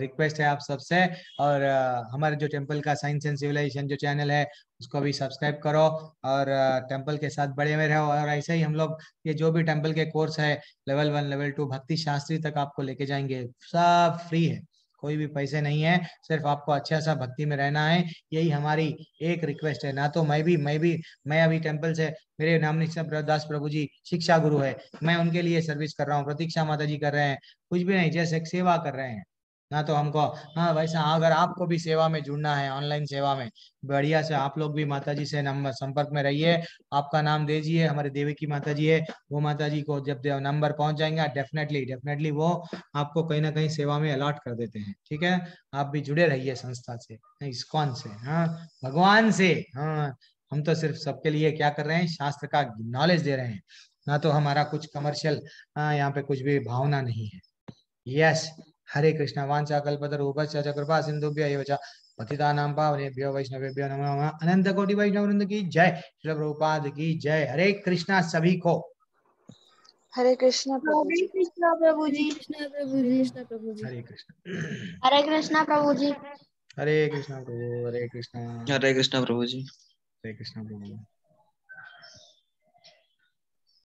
रिक्वेस्ट है आप सबसे। और हमारे जो टेम्पल का साइंस एंड सिविलाइजेशन जो चैनल है, उसको भी सब्सक्राइब करो। और टेम्पल के साथ बड़े में रहो। और ऐसे ही हम लोग ये जो भी टेम्पल के कोर्स है, लेवल 1 लेवल 2 भक्ति शास्त्री तक आपको लेके जाएंगे, सब फ्री है, कोई भी पैसे नहीं है। सिर्फ आपको अच्छा सा भक्ति में रहना है, यही हमारी एक रिक्वेस्ट है। ना तो मैं अभी टेम्पल से, मेरे नाम निश्चय दास प्रभु जी शिक्षा गुरु है, मैं उनके लिए सर्विस कर रहा हूँ, प्रतीक्षा माता जी कर रहे हैं, कुछ भी नहीं, जैसे एक सेवा कर रहे हैं। ना तो हमको, हाँ वैसा अगर आपको भी सेवा में जुड़ना है, ऑनलाइन सेवा में, बढ़िया से आप लोग भी माता जी से नंबर संपर्क में रहिए। आपका नाम दीजिए, हमारे देवी की माता जी है, वो माता जी को जब नंबर पहुंच जाएंगे, डेफिनेटली डेफिनेटली वो आपको कहीं ना कहीं सेवा में अलॉट कर देते हैं। ठीक है, आप भी जुड़े रहिए संस्था से, इस्कॉन से, हाँ भगवान से। हाँ, हम तो सिर्फ सबके लिए क्या कर रहे हैं, शास्त्र का नॉलेज दे रहे हैं, ना तो हमारा कुछ कमर्शियल यहाँ पे कुछ भी भावना नहीं है। यस, हरे कृष्णा। वांछा कल्पतरुभ्यश्च च कृपा सिंधुभ्य एव च पतितानां पावनेभ्यो वैष्णवेभ्यो नमो नमः। अनंत कोटि वैष्णव वृंद की जय, श्रील प्रभुपाद की जय। हरे कृष्णा सभी को। हरे कृष्णा प्रभु हरे जी। कृष्णा प्रभु हरे जी। कृष्णा प्रभु जी। कृष्णा प्रभु जी। हरे कृष्ण। हरे कृष्णा प्रभु जी। हरे कृष्णा प्रभु, हरे कृष्णा। हरे कृष्णा प्रभु जी। हरे कृष्णा प्रभु।